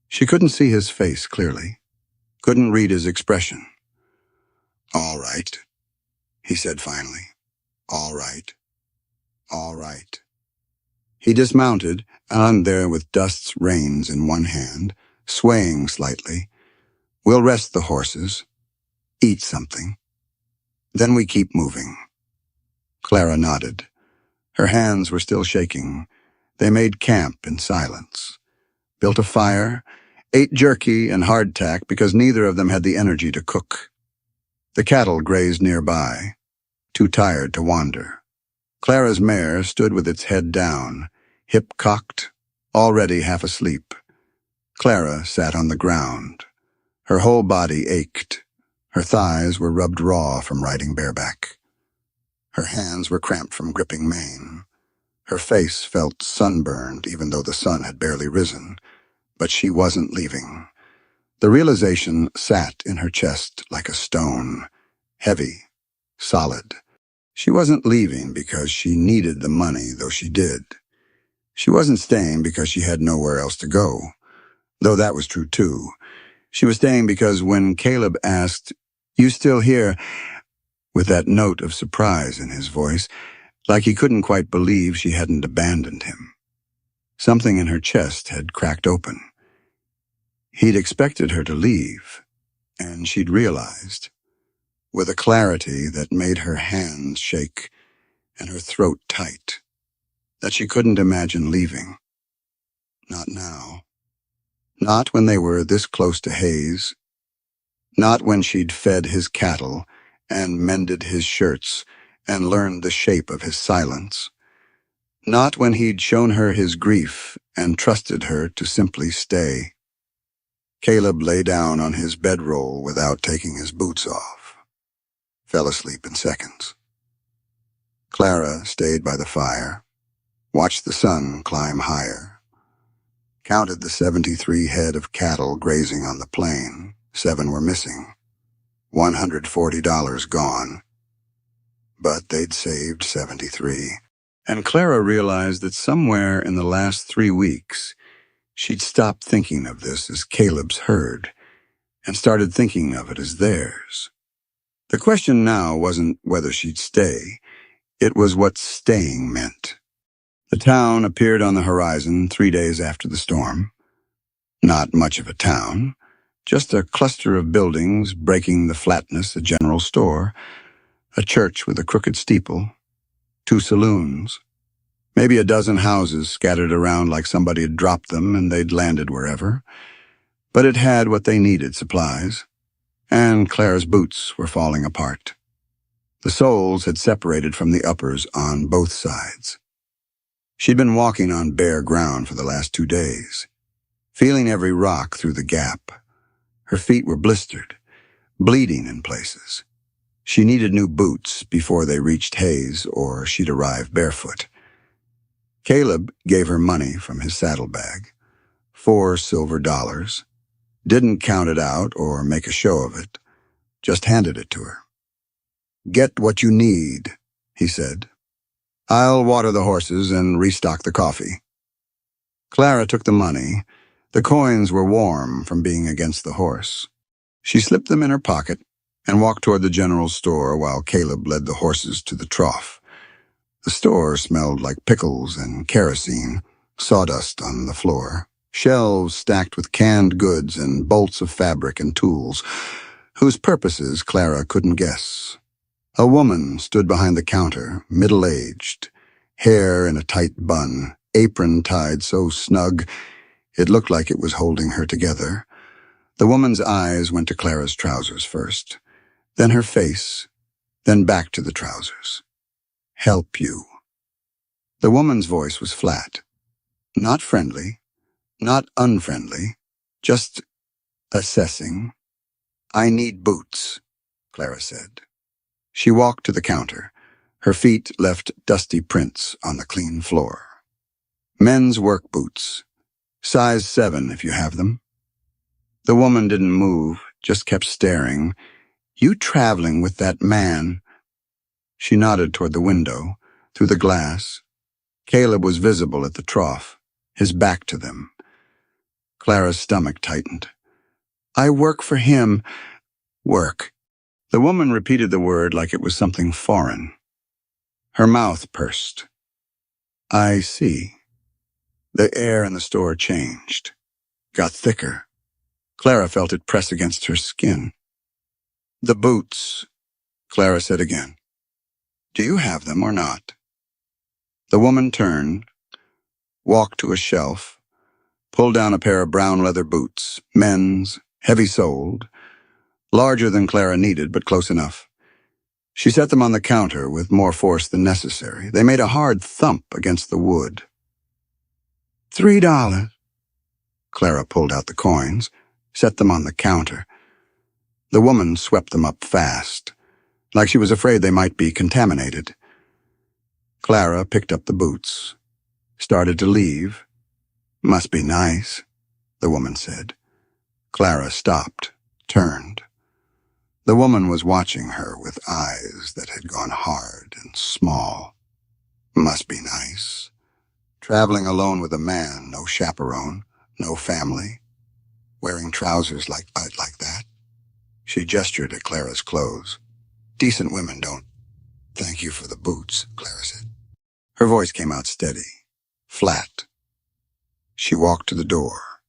She couldn't see his face clearly, couldn't read his expression. "All right," he said finally. "All right. All right." He dismounted, on there with Dust's reins in one hand, swaying slightly. "We'll rest the horses, eat something. Then we keep moving." Clara nodded. Her hands were still shaking. They made camp in silence, built a fire, ate jerky and hardtack because neither of them had the energy to cook. The cattle grazed nearby, too tired to wander. Clara's mare stood with its head down, hip cocked, already half asleep. Clara sat on the ground. Her whole body ached. Her thighs were rubbed raw from riding bareback. Her hands were cramped from gripping mane. Her face felt sunburned even though the sun had barely risen. But she wasn't leaving. The realization sat in her chest like a stone, heavy, solid. She wasn't leaving because she needed the money, though she did. She wasn't staying because she had nowhere else to go, though that was true too. She was staying because when Caleb asked, "You still here?" with that note of surprise in his voice, like he couldn't quite believe she hadn't abandoned him. Something in her chest had cracked open. He'd expected her to leave, and she'd realized, with a clarity that made her hands shake and her throat tight, that she couldn't imagine leaving. Not now. Not when they were this close to Hayes. Not when she'd fed his cattle and mended his shirts and learned the shape of his silence. Not when he'd shown her his grief and trusted her to simply stay. Caleb lay down on his bedroll without taking his boots off. Fell asleep in seconds. Clara stayed by the fire, watched the sun climb higher, counted the 73 head of cattle grazing on the plain. 7 were missing. $140 gone. But they'd saved 73. And Clara realized that somewhere in the last 3 weeks, she'd stopped thinking of this as Caleb's herd and started thinking of it as theirs. The question now wasn't whether she'd stay. It was what staying meant. The town appeared on the horizon 3 days after the storm. Not much of a town, just a cluster of buildings breaking the flatness, a general store, a church with a crooked steeple, 2 saloons, maybe a dozen houses scattered around like somebody had dropped them and they'd landed wherever. But it had what they needed, supplies, and Clara's boots were falling apart. The soles had separated from the uppers on both sides. She'd been walking on bare ground for the last 2 days, feeling every rock through the gap. Her feet were blistered, bleeding in places. She needed new boots before they reached Hayes, or she'd arrive barefoot. Caleb gave her money from his saddlebag, $4 silver. Didn't count it out or make a show of it, just handed it to her. "Get what you need," he said. "I'll water the horses and restock the coffee." Clara took the money. The coins were warm from being against the horse. She slipped them in her pocket and walked toward the general store while Caleb led the horses to the trough. The store smelled like pickles and kerosene, sawdust on the floor, shelves stacked with canned goods and bolts of fabric and tools, whose purposes Clara couldn't guess. A woman stood behind the counter, middle-aged, hair in a tight bun, apron tied so snug it looked like it was holding her together. The woman's eyes went to Clara's trousers first, then her face, then back to the trousers. "Help you." The woman's voice was flat, not friendly, not unfriendly, just assessing. "I need boots," Clara said. She walked to the counter. Her feet left dusty prints on the clean floor. "Men's work boots. Size 7 if you have them." The woman didn't move, just kept staring. "You traveling with that man?" She nodded toward the window, through the glass. Caleb was visible at the trough, his back to them. Clara's stomach tightened. "I work for him." "Work." The woman repeated the word like it was something foreign. Her mouth pursed. "I see." The air in the store changed, got thicker. Clara felt it press against her skin. "The boots," Clara said again. "Do you have them or not?" The woman turned, walked to a shelf, pulled down a pair of brown leather boots, men's, heavy-soled, larger than Clara needed, but close enough. She set them on the counter with more force than necessary. They made a hard thump against the wood. $3. Clara pulled out the coins, set them on the counter. The woman swept them up fast, like she was afraid they might be contaminated. Clara picked up the boots, started to leave. "Must be nice," the woman said. Clara stopped, turned. The woman was watching her with eyes that had gone hard and small. Must be nice. Traveling alone with a man, no chaperone, no family. Wearing trousers like that. She gestured at Clara's clothes. "Decent women don't." "Thank you for the boots," Clara said. Her voice came out steady, flat. She walked to the door.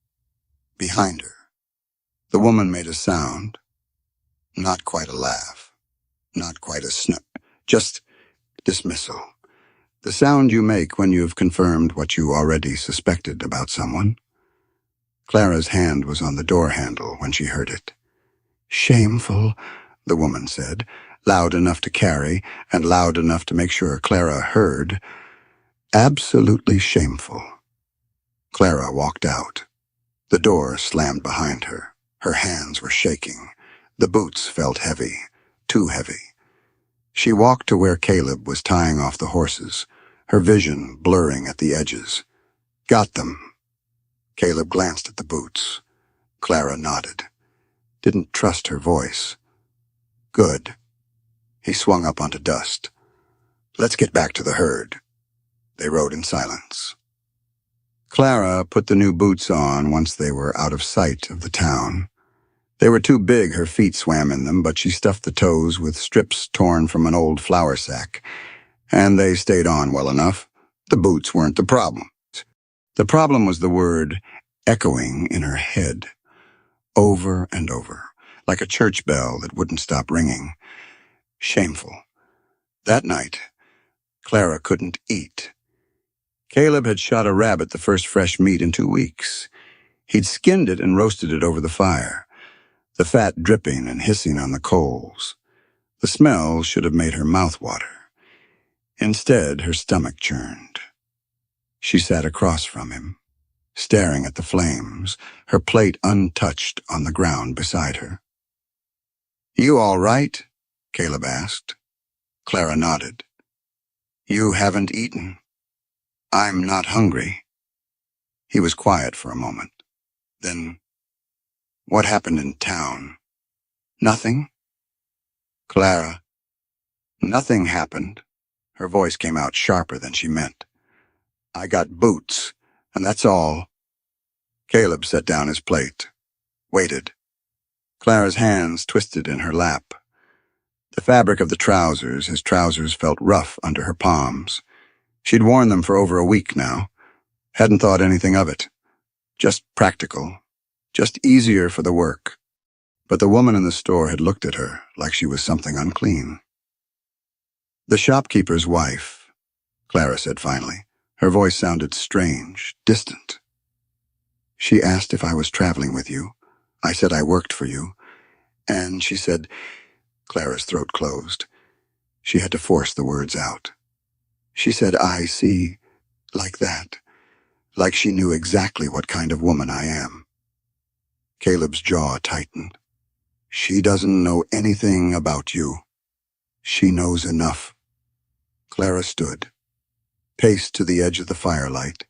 Behind her, the woman made a sound. Not quite a laugh, not quite a snip, just dismissal. The sound you make when you've confirmed what you already suspected about someone. Clara's hand was on the door handle when she heard it. "Shameful," the woman said, loud enough to carry and loud enough to make sure Clara heard. "Absolutely shameful." Clara walked out. The door slammed behind her. Her hands were shaking. The boots felt heavy, too heavy. She walked to where Caleb was tying off the horses, her vision blurring at the edges. "Got them." Caleb glanced at the boots. Clara nodded. Didn't trust her voice. "Good." He swung up onto dust. "Let's get back to the herd." They rode in silence. Clara put the new boots on once they were out of sight of the town. They were too big, her feet swam in them, but she stuffed the toes with strips torn from an old flour sack, and they stayed on well enough, The boots weren't the problem. The problem was the word echoing in her head, over and over, like a church bell that wouldn't stop ringing. Shameful. That night, Clara couldn't eat. Caleb had shot a rabbit, the first fresh meat in 2 weeks. He'd skinned it and roasted it over the fire, the fat dripping and hissing on the coals. The smell should have made her mouth water. Instead, her stomach churned. She sat across from him, staring at the flames, her plate untouched on the ground beside her. "You all right?" Caleb asked. Clara nodded. "You haven't eaten." "I'm not hungry." He was quiet for a moment. Then, "What happened in town?" "Nothing." "Clara." "Nothing happened." Her voice came out sharper than she meant. "I got boots, and that's all." Caleb set down his plate, waited. Clara's hands twisted in her lap. The fabric of his trousers felt rough under her palms. She'd worn them for over a week now. Hadn't thought anything of it. Just practical. Just easier for the work. But the woman in the store had looked at her like she was something unclean. "The shopkeeper's wife," Clara said finally. Her voice sounded strange, distant. "She asked if I was traveling with you. I said I worked for you. And she said—" Clara's throat closed. She had to force the words out. "She said, I see, like that. Like she knew exactly what kind of woman I am." Caleb's jaw tightened. "She doesn't know anything about you. She knows enough." Clara stood, paced to the edge of the firelight.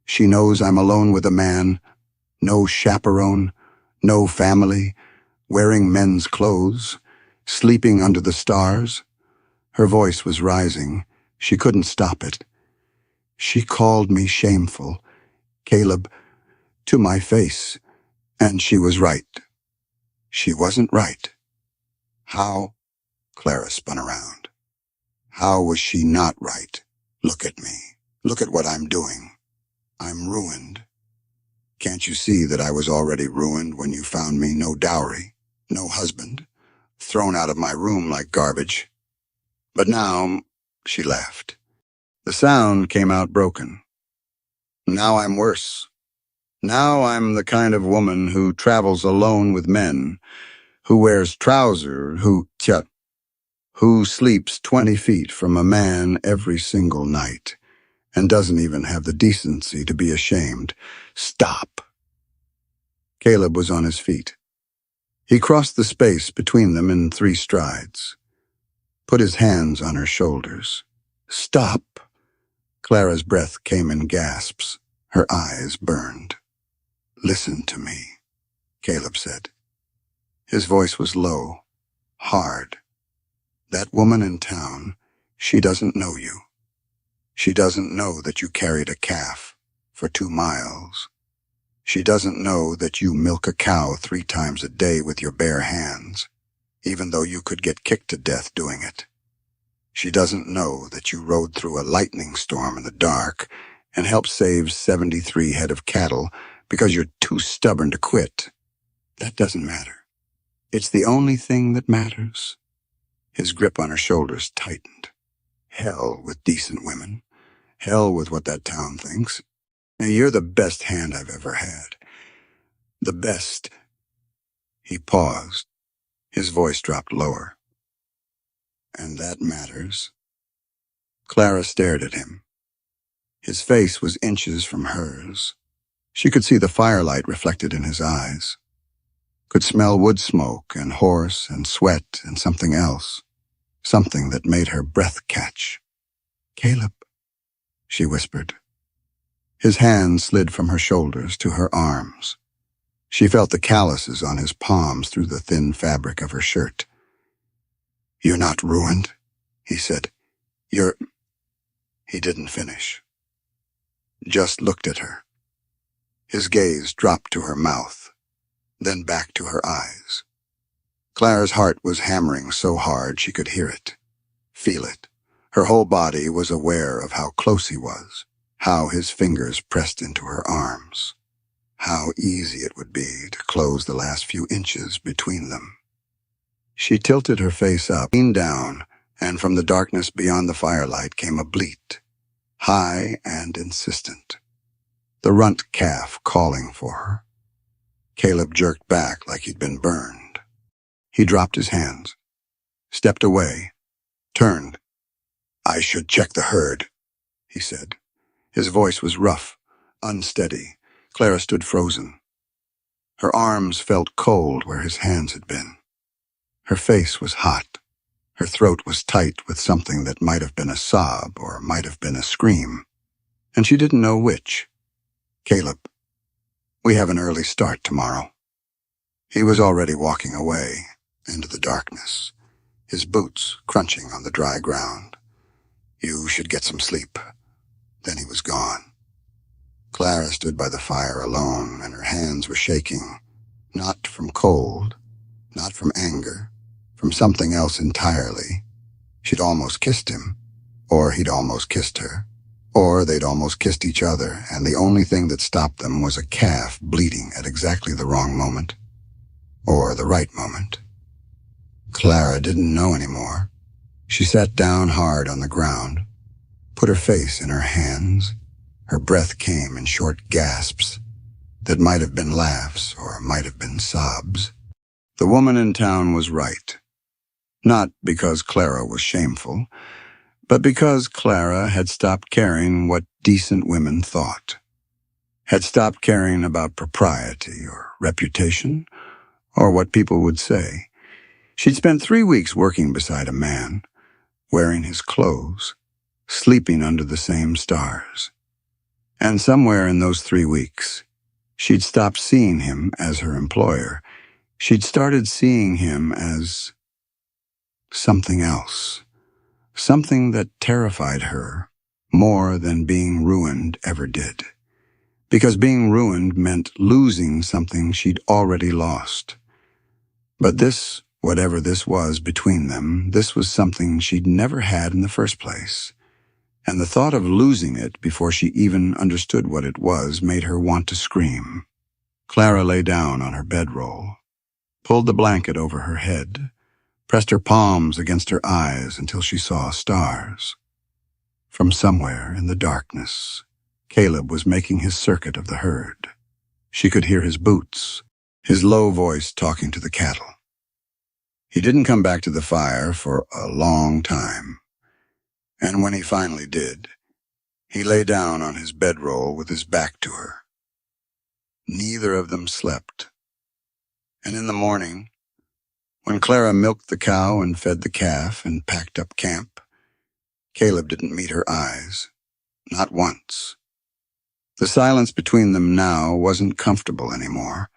"She knows I'm alone with a man, no chaperone, no family, wearing men's clothes, sleeping under the stars." Her voice was rising. She couldn't stop it. "She called me shameful, Caleb, to my face, and she was right." "She wasn't right." "How?" Clara spun around. "How was she not right? Look at me. Look at what I'm doing. I'm ruined. Can't you see that I was already ruined when you found me? No dowry, no husband, thrown out of my room like garbage. But now," she laughed. The sound came out broken. "Now I'm worse. Now I'm the kind of woman who travels alone with men, who wears trousers, who sleeps 20 feet from a man every single night, and doesn't even have the decency to be ashamed." "Stop." Caleb was on his feet. He crossed the space between them in 3 strides, put his hands on her shoulders. "Stop." Clara's breath came in gasps. Her eyes burned. "Listen to me," Caleb said. His voice was low, hard. "That woman in town, she doesn't know you. She doesn't know that you carried a calf for 2 miles. She doesn't know that you milk a cow 3 times a day with your bare hands, even though you could get kicked to death doing it. She doesn't know that you rode through a lightning storm in the dark and helped save 73 head of cattle because you're too stubborn to quit. That doesn't matter. It's the only thing that matters." His grip on her shoulders tightened. "Hell with decent women. Hell with what that town thinks. Now, you're the best hand I've ever had. The best." He paused. His voice dropped lower. "And that matters." Clara stared at him. His face was inches from hers. She could see the firelight reflected in his eyes. Could smell wood smoke and horse and sweat and something else. Something that made her breath catch. "Caleb," she whispered. His hands slid from her shoulders to her arms. She felt the calluses on his palms through the thin fabric of her shirt. "You're not ruined," he said. "You're—" He didn't finish. Just looked at her. His gaze dropped to her mouth, then back to her eyes. Clara's heart was hammering so hard she could hear it, feel it, Her whole body was aware of how close he was, how his fingers pressed into her arms, how easy it would be to close the last few inches between them. She tilted her face up, leaned down, and from the darkness beyond the firelight came a bleat, high and insistent. The runt calf calling for her. Caleb jerked back like he'd been burned. He dropped his hands, stepped away, turned. "I should check the herd," he said. His voice was rough, unsteady. Clara stood frozen. Her arms felt cold where his hands had been. Her face was hot. Her throat was tight with something that might have been a sob or might have been a scream. And she didn't know which. "Caleb, we have an early start tomorrow." He was already walking away into the darkness, his boots crunching on the dry ground. "You should get some sleep." Then he was gone. Clara stood by the fire alone, and her hands were shaking, not from cold, not from anger, from something else entirely. She'd almost kissed him, or he'd almost kissed her, or they'd almost kissed each other, and the only thing that stopped them was a calf bleating at exactly the wrong moment, or the right moment. Clara didn't know anymore. She sat down hard on the ground, put her face in her hands. Her breath came in short gasps that might have been laughs or might have been sobs. The woman in town was right. Not because Clara was shameful, but because Clara had stopped caring what decent women thought, had stopped caring about propriety or reputation or what people would say. She'd spent 3 weeks working beside a man, wearing his clothes, sleeping under the same stars. And somewhere in those 3 weeks, she'd stopped seeing him as her employer. She'd started seeing him as something else, something that terrified her more than being ruined ever did. Because being ruined meant losing something she'd already lost. But this, whatever this was between them, this was something she'd never had in the first place. And the thought of losing it before she even understood what it was made her want to scream. Clara lay down on her bedroll, pulled the blanket over her head, pressed her palms against her eyes until she saw stars. From somewhere in the darkness, Caleb was making his circuit of the herd. She could hear his boots, his low voice talking to the cattle. He didn't come back to the fire for a long time. And when he finally did, he lay down on his bedroll with his back to her. Neither of them slept. And in the morning, when Clara milked the cow and fed the calf and packed up camp, Caleb didn't meet her eyes, not once. The silence between them now wasn't comfortable anymore.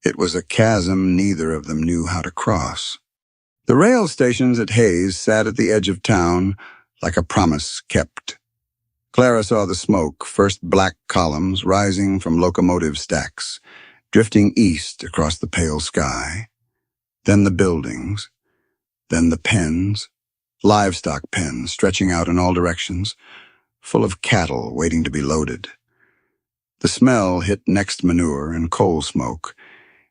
It was a chasm neither of them knew how to cross. The rail stations at Hayes sat at the edge of town like a promise kept. Clara saw the smoke, first black columns rising from locomotive stacks, drifting east across the pale sky. Then the buildings, then the pens, livestock pens stretching out in all directions, full of cattle waiting to be loaded. The smell hit next manure and coal smoke,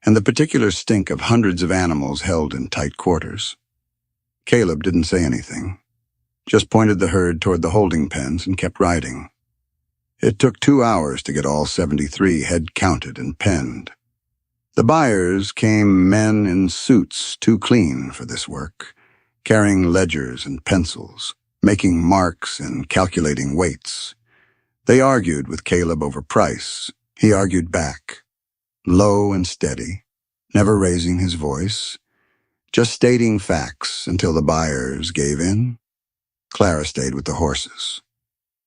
and the particular stink of hundreds of animals held in tight quarters. Caleb didn't say anything, just pointed the herd toward the holding pens and kept riding. It took 2 hours to get all 73 head counted and penned. The buyers came men in suits too clean for this work, carrying ledgers and pencils, making marks and calculating weights. They argued with Caleb over price. He argued back, low and steady, never raising his voice, just stating facts until the buyers gave in. Clara stayed with the horses.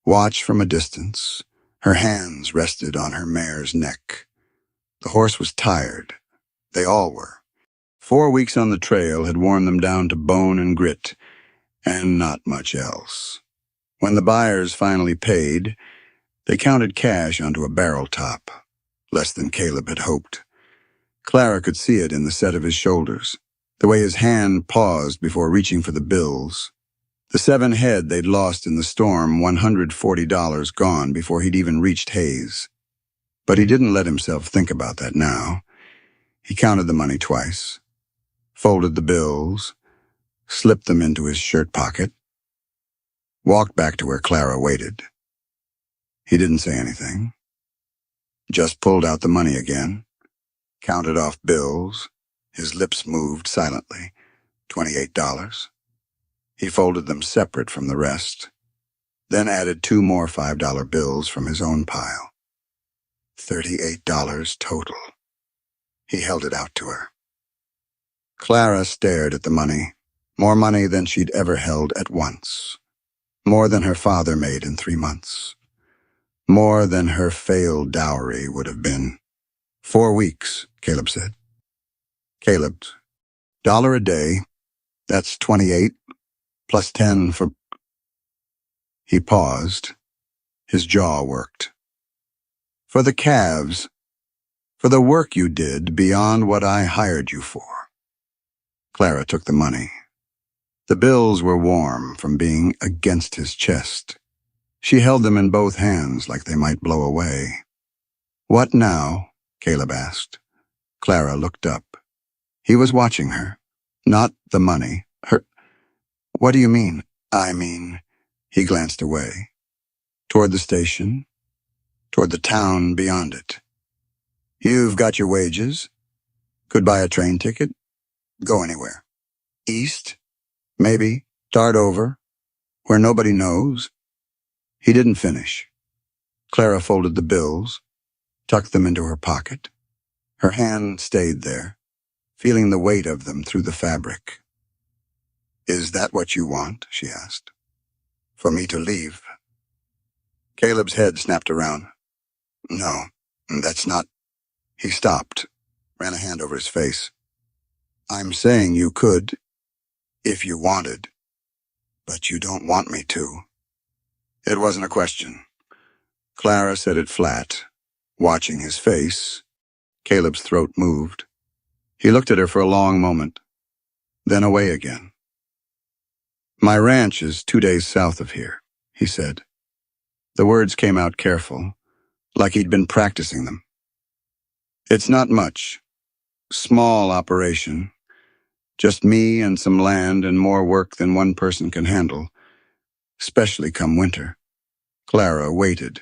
Watched from a distance, her hands rested on her mare's neck. The horse was tired. They all were. 4 weeks on the trail had worn them down to bone and grit, and not much else. When the buyers finally paid, they counted cash onto a barrel top, less than Caleb had hoped. Clara could see it in the set of his shoulders, the way his hand paused before reaching for the bills. The 7 head they'd lost in the storm, $140 gone before he'd even reached Hayes. But he didn't let himself think about that now. He counted the money twice, folded the bills, slipped them into his shirt pocket, walked back to where Clara waited. He didn't say anything, just pulled out the money again, counted off bills. His lips moved silently. $28. He folded them separate from the rest, then added 2 more $5 bills from his own pile. $38 total. He held it out to her. Clara stared at the money, more money than she'd ever held at once, more than her father made in 3 months, more than her failed dowry would have been. 4 weeks, Caleb said. Caleb, $1 a day, that's 28, plus 10 for... He paused. His jaw worked. For the calves, for the work you did beyond what I hired you for. Clara took the money. The bills were warm from being against his chest. She held them in both hands like they might blow away. What now? Caleb asked. Clara looked up. He was watching her. Not the money. Her... What do you mean? I mean... He glanced away. Toward the station. Toward the town beyond it. You've got your wages. Could buy a train ticket. Go anywhere. East? Maybe. Start over. Where nobody knows. He didn't finish. Clara folded the bills, tucked them into her pocket. Her hand stayed there, feeling the weight of them through the fabric. Is that what you want? She asked. For me to leave? Caleb's head snapped around. No, that's not... He stopped, ran a hand over his face. I'm saying you could, if you wanted, but you don't want me to. It wasn't a question. Clara said it flat. Watching his face, Caleb's throat moved. He looked at her for a long moment, then away again. My ranch is 2 days south of here, he said. The words came out careful, like he'd been practicing them. It's not much. Small operation. Just me and some land and more work than one person can handle, especially come winter. Clara waited.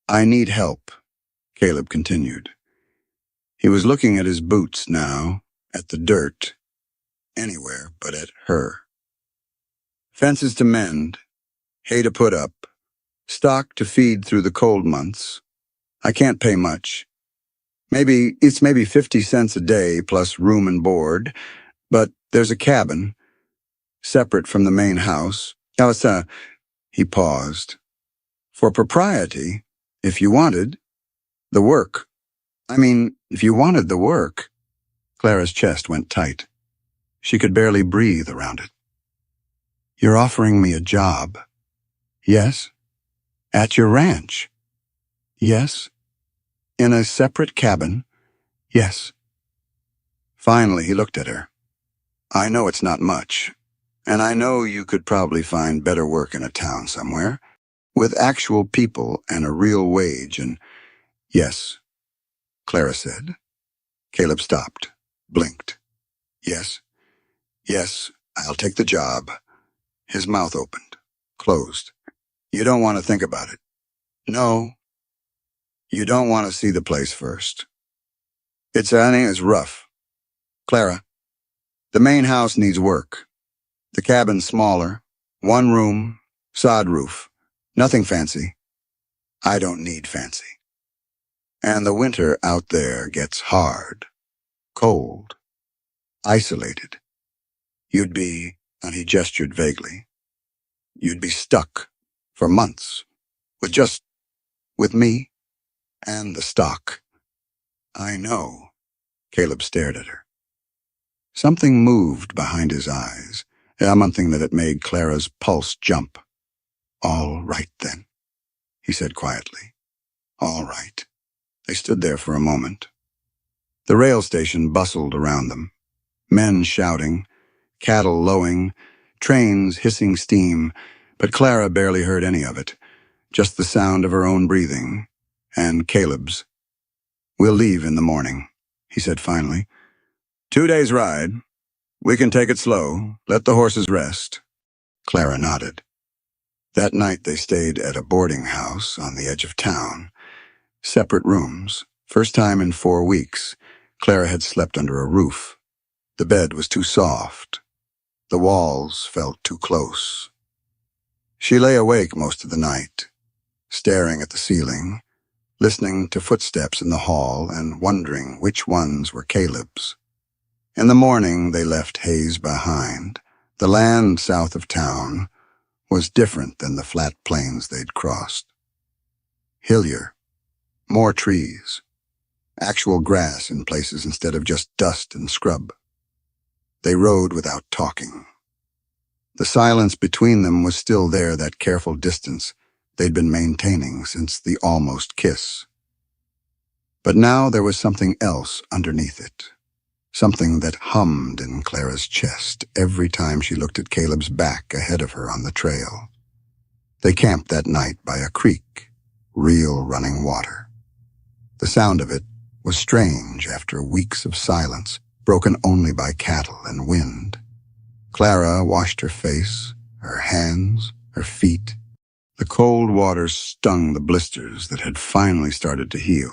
I need help, Caleb continued. He was looking at his boots now, at the dirt, anywhere but at her. Fences to mend, hay to put up, stock to feed through the cold months. I can't pay much. Maybe 50 cents a day plus room and board, but there's a cabin, separate from the main house. Now he paused. For propriety, if you wanted, the work. If you wanted the work. Clara's chest went tight. She could barely breathe around it. You're offering me a job. Yes. At your ranch. Yes. In a separate cabin. Yes. Finally, he looked at her. I know it's not much, and I know you could probably find better work in a town somewhere, with actual people and a real wage and... Yes, Clara said. Caleb stopped, blinked. Yes, I'll take the job. His mouth opened, closed. You don't want to think about it. No. You don't want to see the place first. It's rough. Clara, the main house needs work. The cabin's smaller, 1 room, sod roof. Nothing fancy. I don't need fancy. And the winter out there gets hard, cold, isolated. You'd be, and he gestured vaguely, you'd be stuck for months with me and the stock. I know. Caleb stared at her. Something moved behind his eyes, something that it made Clara's pulse jump. All right, then, he said quietly. All right. They stood there for a moment. The rail station bustled around them. Men shouting, cattle lowing, trains hissing steam, but Clara barely heard any of it, just the sound of her own breathing, and Caleb's. "We'll leave in the morning," he said finally. "2 days' ride. We can take it slow, let the horses rest." Clara nodded. That night they stayed at a boarding house on the edge of town. Separate rooms. First time in 4 weeks, Clara had slept under a roof. The bed was too soft. The walls felt too close. She lay awake most of the night, staring at the ceiling, listening to footsteps in the hall and wondering which ones were Caleb's. In the morning, they left Hayes behind. The land south of town was different than the flat plains they'd crossed. Hillier, more trees, actual grass in places instead of just dust and scrub. They rode without talking. The silence between them was still there, that careful distance they'd been maintaining since the almost kiss. But now there was something else underneath it, something that hummed in Clara's chest every time she looked at Caleb's back ahead of her on the trail. They camped that night by a creek, real running water. The sound of it was strange after weeks of silence, broken only by cattle and wind. Clara washed her face, her hands, her feet. The cold water stung the blisters that had finally started to heal.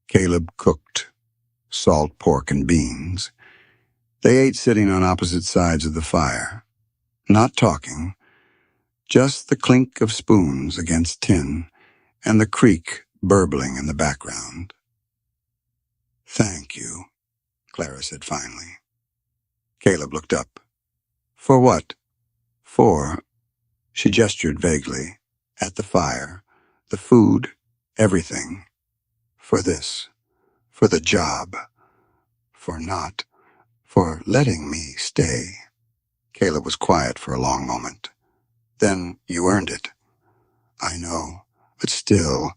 Caleb cooked salt pork and beans. They ate sitting on opposite sides of the fire, not talking, just the clink of spoons against tin and the creek burbling in the background. "Thank you," Clara said finally. Caleb looked up. "For what?" "For," she gestured vaguely, "at the fire, the food, everything. For this, for the job, for letting me stay." Caleb was quiet for a long moment. "Then you earned it." "I know, but still,"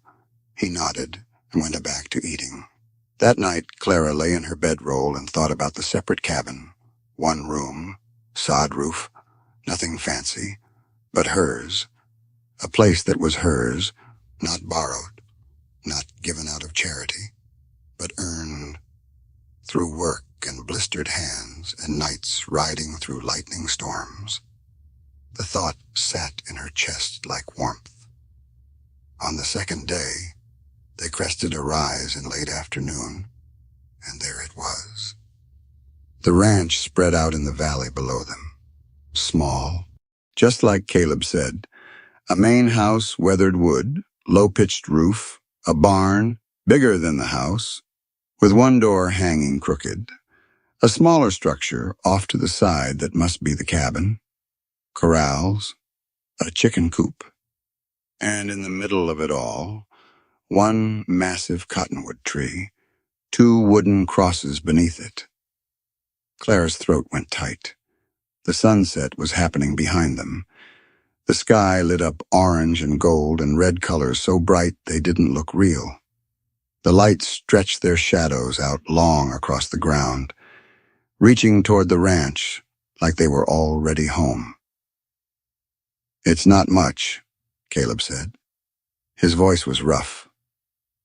he nodded and went back to eating. That night, Clara lay in her bedroll and thought about the separate cabin. One room, sod roof, nothing fancy, but hers. A place that was hers, not borrowed, not given out of charity, but earned through work and blistered hands and nights riding through lightning storms. The thought sat in her chest like warmth. On the second day, they crested a rise in late afternoon, and there it was. The ranch spread out in the valley below them. Small, just like Caleb said, a main house, weathered wood, low-pitched roof, a barn, bigger than the house, with one door hanging crooked, a smaller structure off to the side that must be the cabin, corrals, a chicken coop, and in the middle of it all, one massive cottonwood tree, 2 wooden crosses beneath it. Clara's throat went tight. The sunset was happening behind them. The sky lit up orange and gold and red colors so bright they didn't look real. The lights stretched their shadows out long across the ground, reaching toward the ranch like they were already home. "It's not much," Caleb said. His voice was rough.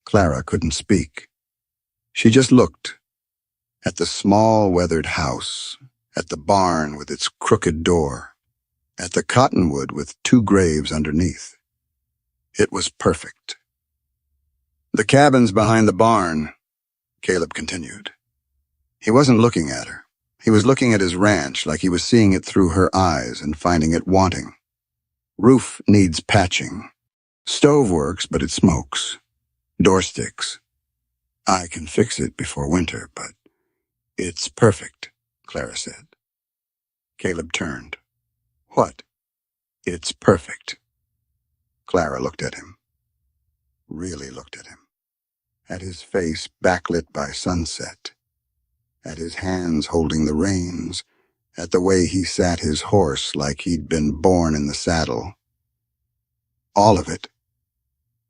Clara couldn't speak. She just looked at the small weathered house, at the barn with its crooked door, at the cottonwood with 2 graves underneath. It was perfect. "The cabin's behind the barn," Caleb continued. He wasn't looking at her. He was looking at his ranch like he was seeing it through her eyes and finding it wanting. "Roof needs patching. Stove works, but it smokes. Door sticks. I can fix it before winter, but it's perfect," Clara said. Caleb turned. "What?" "It's perfect." Clara looked at him. Really looked at him. At his face backlit by sunset. At his hands holding the reins. At the way he sat his horse like he'd been born in the saddle. "All of it.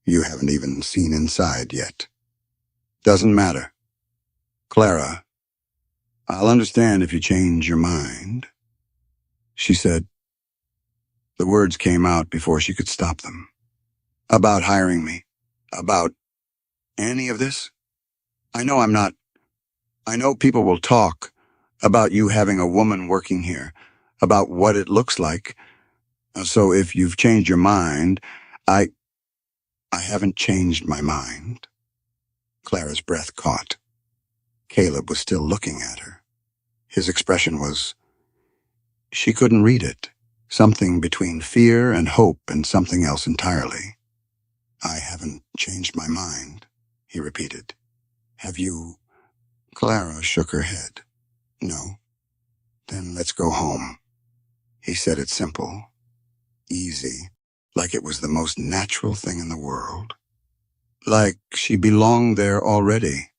You haven't even seen inside yet. Doesn't matter. Clara, I'll understand if you change your mind." she said. The words came out before she could stop them. About hiring me. About any of this? I know I'm not. I know people will talk about you having a woman working here, about what it looks like. So if you've changed your mind, I haven't changed my mind. Clara's breath caught. Caleb was still looking at her. His expression was... She couldn't read it. Something between fear and hope and something else entirely. I haven't changed my mind, he repeated. Have you? Clara shook her head. No. Then let's go home. He said it simple, easy, like it was the most natural thing in the world. Like she belonged there already.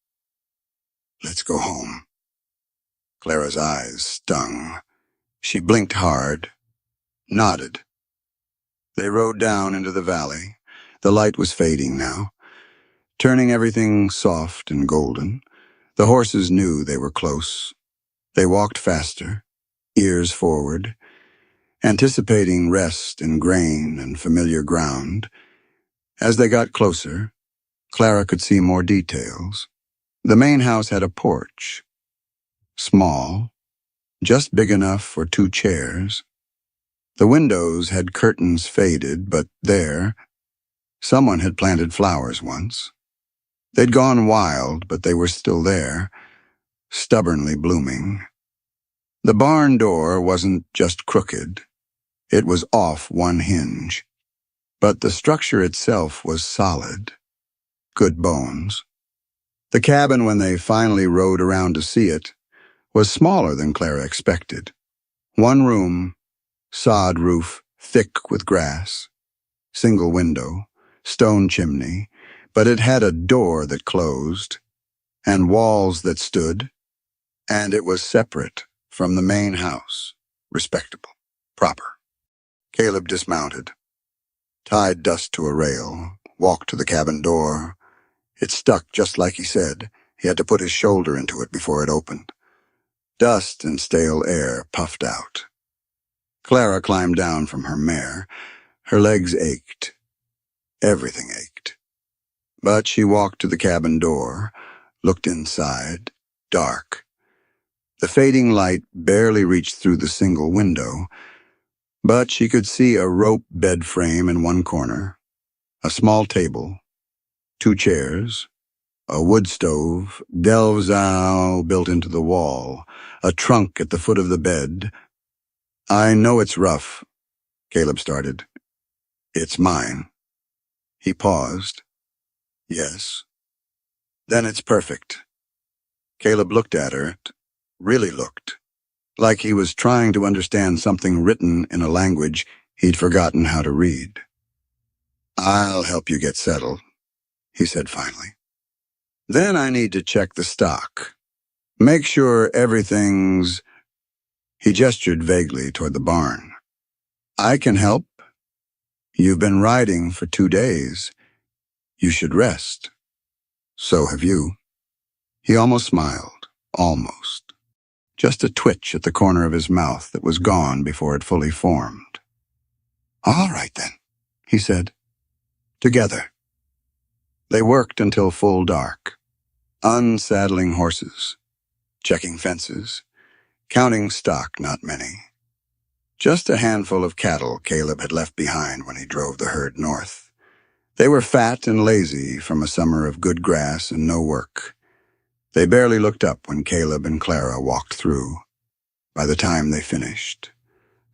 Let's go home. Clara's eyes stung. She blinked hard, nodded. They rode down into the valley. The light was fading now, turning everything soft and golden. The horses knew they were close. They walked faster, ears forward, anticipating rest in grain and familiar ground. As they got closer, Clara could see more details. The main house had a porch, small, just big enough for 2 chairs. The windows had curtains faded, but there, someone had planted flowers once. They'd gone wild, but they were still there, stubbornly blooming. The barn door wasn't just crooked. It was off one hinge. But the structure itself was solid. Good bones. The cabin, when they finally rode around to see it, was smaller than Clara expected. 1 room, sod roof, thick with grass, single window, stone chimney, but it had a door that closed, and walls that stood, and it was separate from the main house, respectable, proper. Caleb dismounted, tied dust to a rail, walked to the cabin door. It stuck just like he said. He had to put his shoulder into it before it opened. Dust and stale air puffed out. Clara climbed down from her mare. Her legs ached. Everything ached. But she walked to the cabin door, looked inside, dark. The fading light barely reached through the single window, but she could see a rope bed frame in one corner, a small table, 2 chairs, a wood stove, delves built into the wall, a trunk at the foot of the bed. I know it's rough, Caleb started. It's mine. He paused. Yes. Then it's perfect. Caleb looked at her, really looked, like he was trying to understand something written in a language he'd forgotten how to read. I'll help you get settled, he said finally. Then I need to check the stock. Make sure everything's... He gestured vaguely toward the barn. I can help. You've been riding for 2 days. You should rest. So have you. He almost smiled. Almost. Just a twitch at the corner of his mouth that was gone before it fully formed. All right then, he said. Together. They worked until full dark, unsaddling horses, checking fences, counting stock, not many. Just a handful of cattle Caleb had left behind when he drove the herd north. They were fat and lazy from a summer of good grass and no work. They barely looked up when Caleb and Clara walked through. By the time they finished,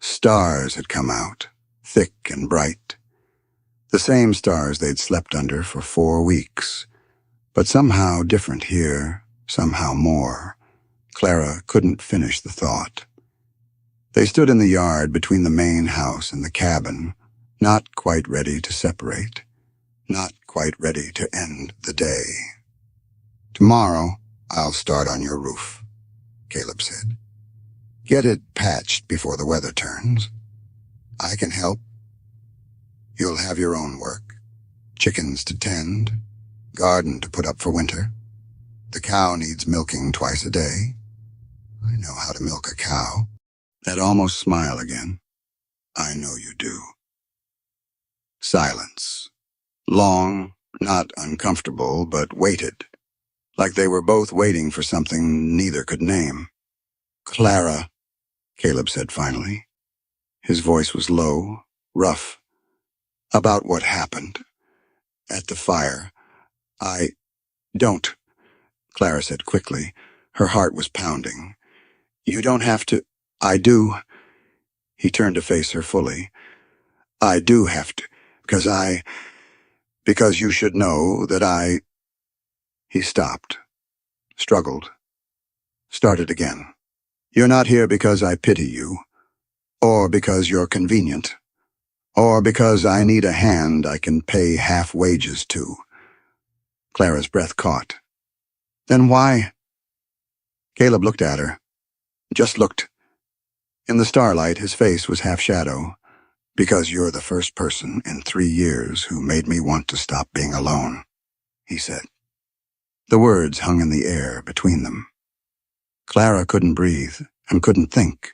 stars had come out, thick and bright. The same stars they'd slept under for 4 weeks, but somehow different here, somehow more. Clara couldn't finish the thought. They stood in the yard between the main house and the cabin, not quite ready to separate, not quite ready to end the day. Tomorrow, I'll start on your roof, Caleb said. Get it patched before the weather turns. I can help. You'll have your own work. Chickens to tend, garden to put up for winter. The cow needs milking twice a day. I know how to milk a cow. That almost smile again. I know you do. Silence. Long, not uncomfortable, but weighted. Like they were both waiting for something neither could name. Clara, Caleb said finally. His voice was low, rough. About what happened. At the fire. I don't, Clara said quickly. Her heart was pounding. You don't have to. I do. He turned to face her fully. I do have to, because you should know that I... He stopped, struggled, started again. You're not here because I pity you, or because you're convenient, or because I need a hand I can pay half wages to. Clara's breath caught. Then why? Caleb looked at her, just looked. In the starlight, his face was half shadow. Because you're the first person in 3 years who made me want to stop being alone, he said. The words hung in the air between them. Clara couldn't breathe and couldn't think,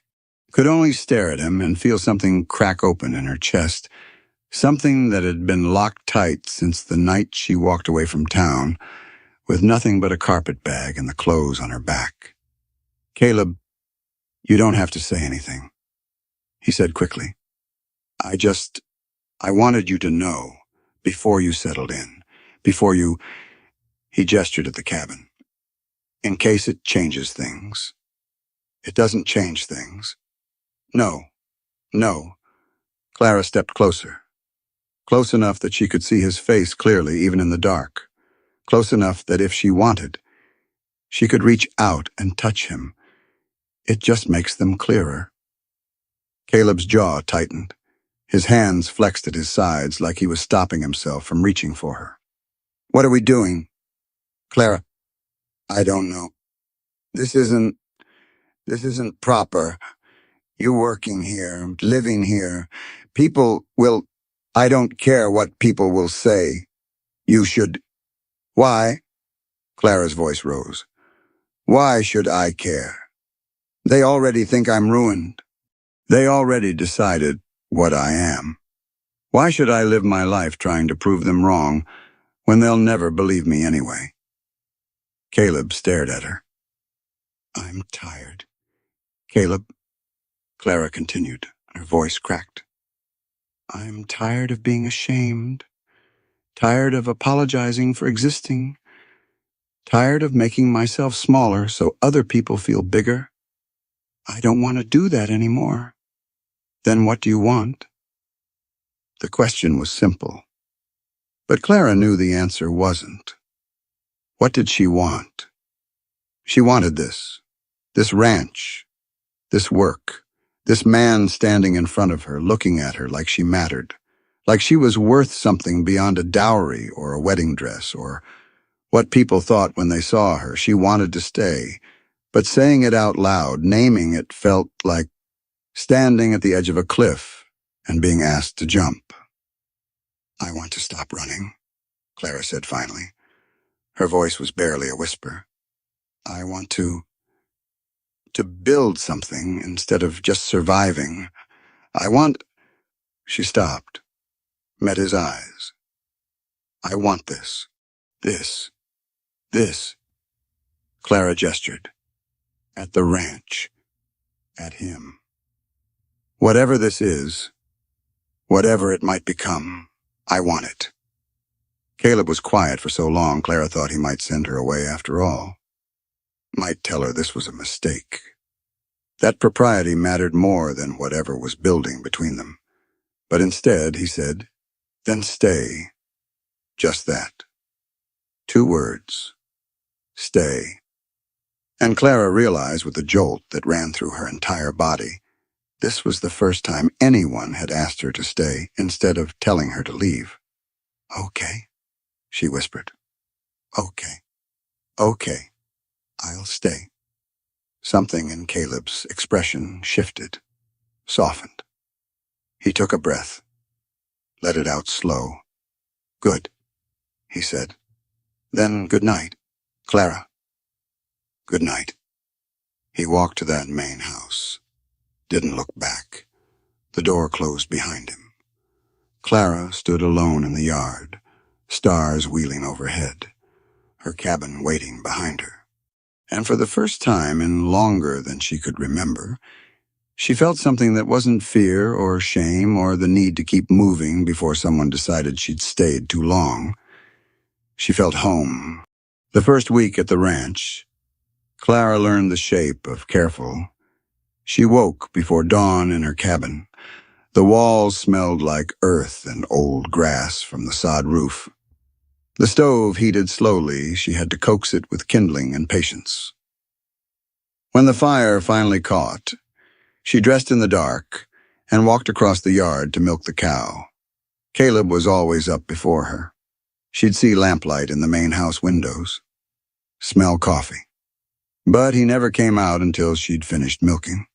could only stare at him and feel something crack open in her chest, something that had been locked tight since the night she walked away from town, with nothing but a carpet bag and the clothes on her back. Caleb, you don't have to say anything, he said quickly. I wanted you to know, before you settled in, before you... He gestured at the cabin. In case it changes things. It doesn't change things. No, no. Clara stepped closer. Close enough that she could see his face clearly even in the dark. Close enough that if she wanted, she could reach out and touch him. It just makes them clearer. Caleb's jaw tightened. His hands flexed at his sides like he was stopping himself from reaching for her. What are we doing? Clara, I don't know. This isn't proper. You working here, living here. People will... I don't care what people will say. You should... Why? Clara's voice rose. Why should I care? They already think I'm ruined. They already decided what I am. Why should I live my life trying to prove them wrong when they'll never believe me anyway? Caleb stared at her. I'm tired. Caleb, Clara continued, her voice cracked. I'm tired of being ashamed, tired of apologizing for existing, tired of making myself smaller so other people feel bigger. I don't want to do that anymore. Then what do you want? The question was simple, but Clara knew the answer wasn't. What did she want? She wanted this ranch, this work, this man standing in front of her, looking at her like she mattered, like she was worth something beyond a dowry or a wedding dress or what people thought when they saw her. She wanted to stay, but saying it out loud, naming it, felt like standing at the edge of a cliff and being asked to jump. I want to stop running, Clara said finally. Her voice was barely a whisper. I want to build something instead of just surviving. I want... She stopped, met his eyes. I want this. This. Clara gestured. At the ranch. At him. Whatever this is, whatever it might become, I want it. Caleb was quiet for so long, Clara thought he might send her away after all. Might tell her this was a mistake. That propriety mattered more than whatever was building between them. But instead, he said, then stay. Just that. 2 words. Stay. And Clara realized with a jolt that ran through her entire body, this was the first time anyone had asked her to stay instead of telling her to leave. Okay, she whispered. Okay, I'll stay. Something in Caleb's expression shifted, softened. He took a breath, let it out slow. Good, he said. Then good night, Clara. Good night. He walked to that main house. didn't look back. The door closed behind him. Clara stood alone in the yard, stars wheeling overhead, her cabin waiting behind her. And for the first time in longer than she could remember, she felt something that wasn't fear or shame or the need to keep moving before someone decided she'd stayed too long. She felt home. The first week at the ranch, Clara learned the shape of careful. She woke before dawn in her cabin. The walls smelled like earth and old grass from the sod roof. The stove heated slowly. She had to coax it with kindling and patience. When the fire finally caught, she dressed in the dark and walked across the yard to milk the cow. Caleb was always up before her. She'd see lamplight in the main house windows, smell coffee. But he never came out until she'd finished milking.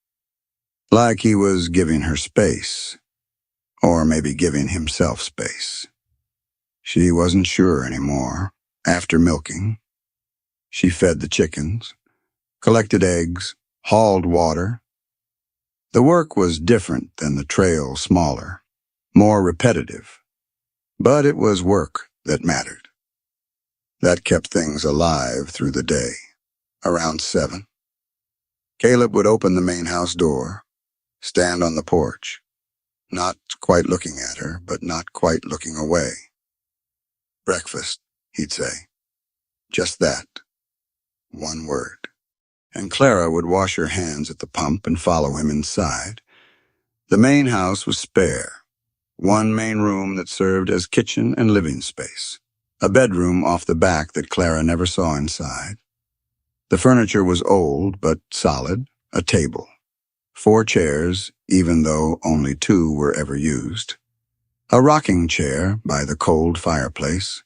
Like he was giving her space, or maybe giving himself space. She wasn't sure anymore. After milking, she fed the chickens, collected eggs, hauled water. The work was different than the trail, smaller, more repetitive. But it was work that mattered. That kept things alive through the day. Around 7, Caleb would open the main house door, stand on the porch, not quite looking at her, but not quite looking away. "Breakfast," he'd say. Just that. One word. And Clara would wash her hands at the pump and follow him inside. The main house was spare. One main room that served as kitchen and living space. A bedroom off the back that Clara never saw inside. The furniture was old but solid, a table. 4 chairs, even though only 2 were ever used. A rocking chair by the cold fireplace.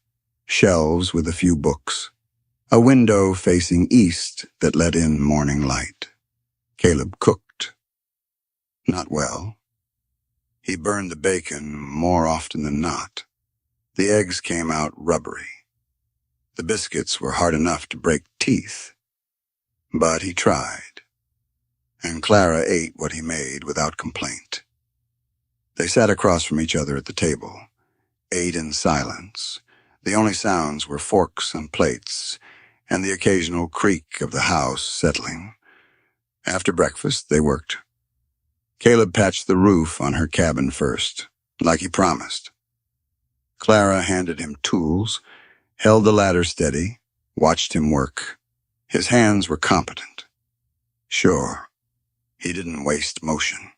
Shelves with a few books. A window facing east that let in morning light. Caleb cooked. Not well. He burned the bacon more often than not. The eggs came out rubbery. The biscuits were hard enough to break teeth. But he tried. And Clara ate what he made without complaint. They sat across from each other at the table, ate in silence. The only sounds were forks and plates, and the occasional creak of the house settling. After breakfast, they worked. Caleb patched the roof on her cabin first, like he promised. Clara handed him tools, held the ladder steady, watched him work. His hands were competent. Sure, he didn't waste motion.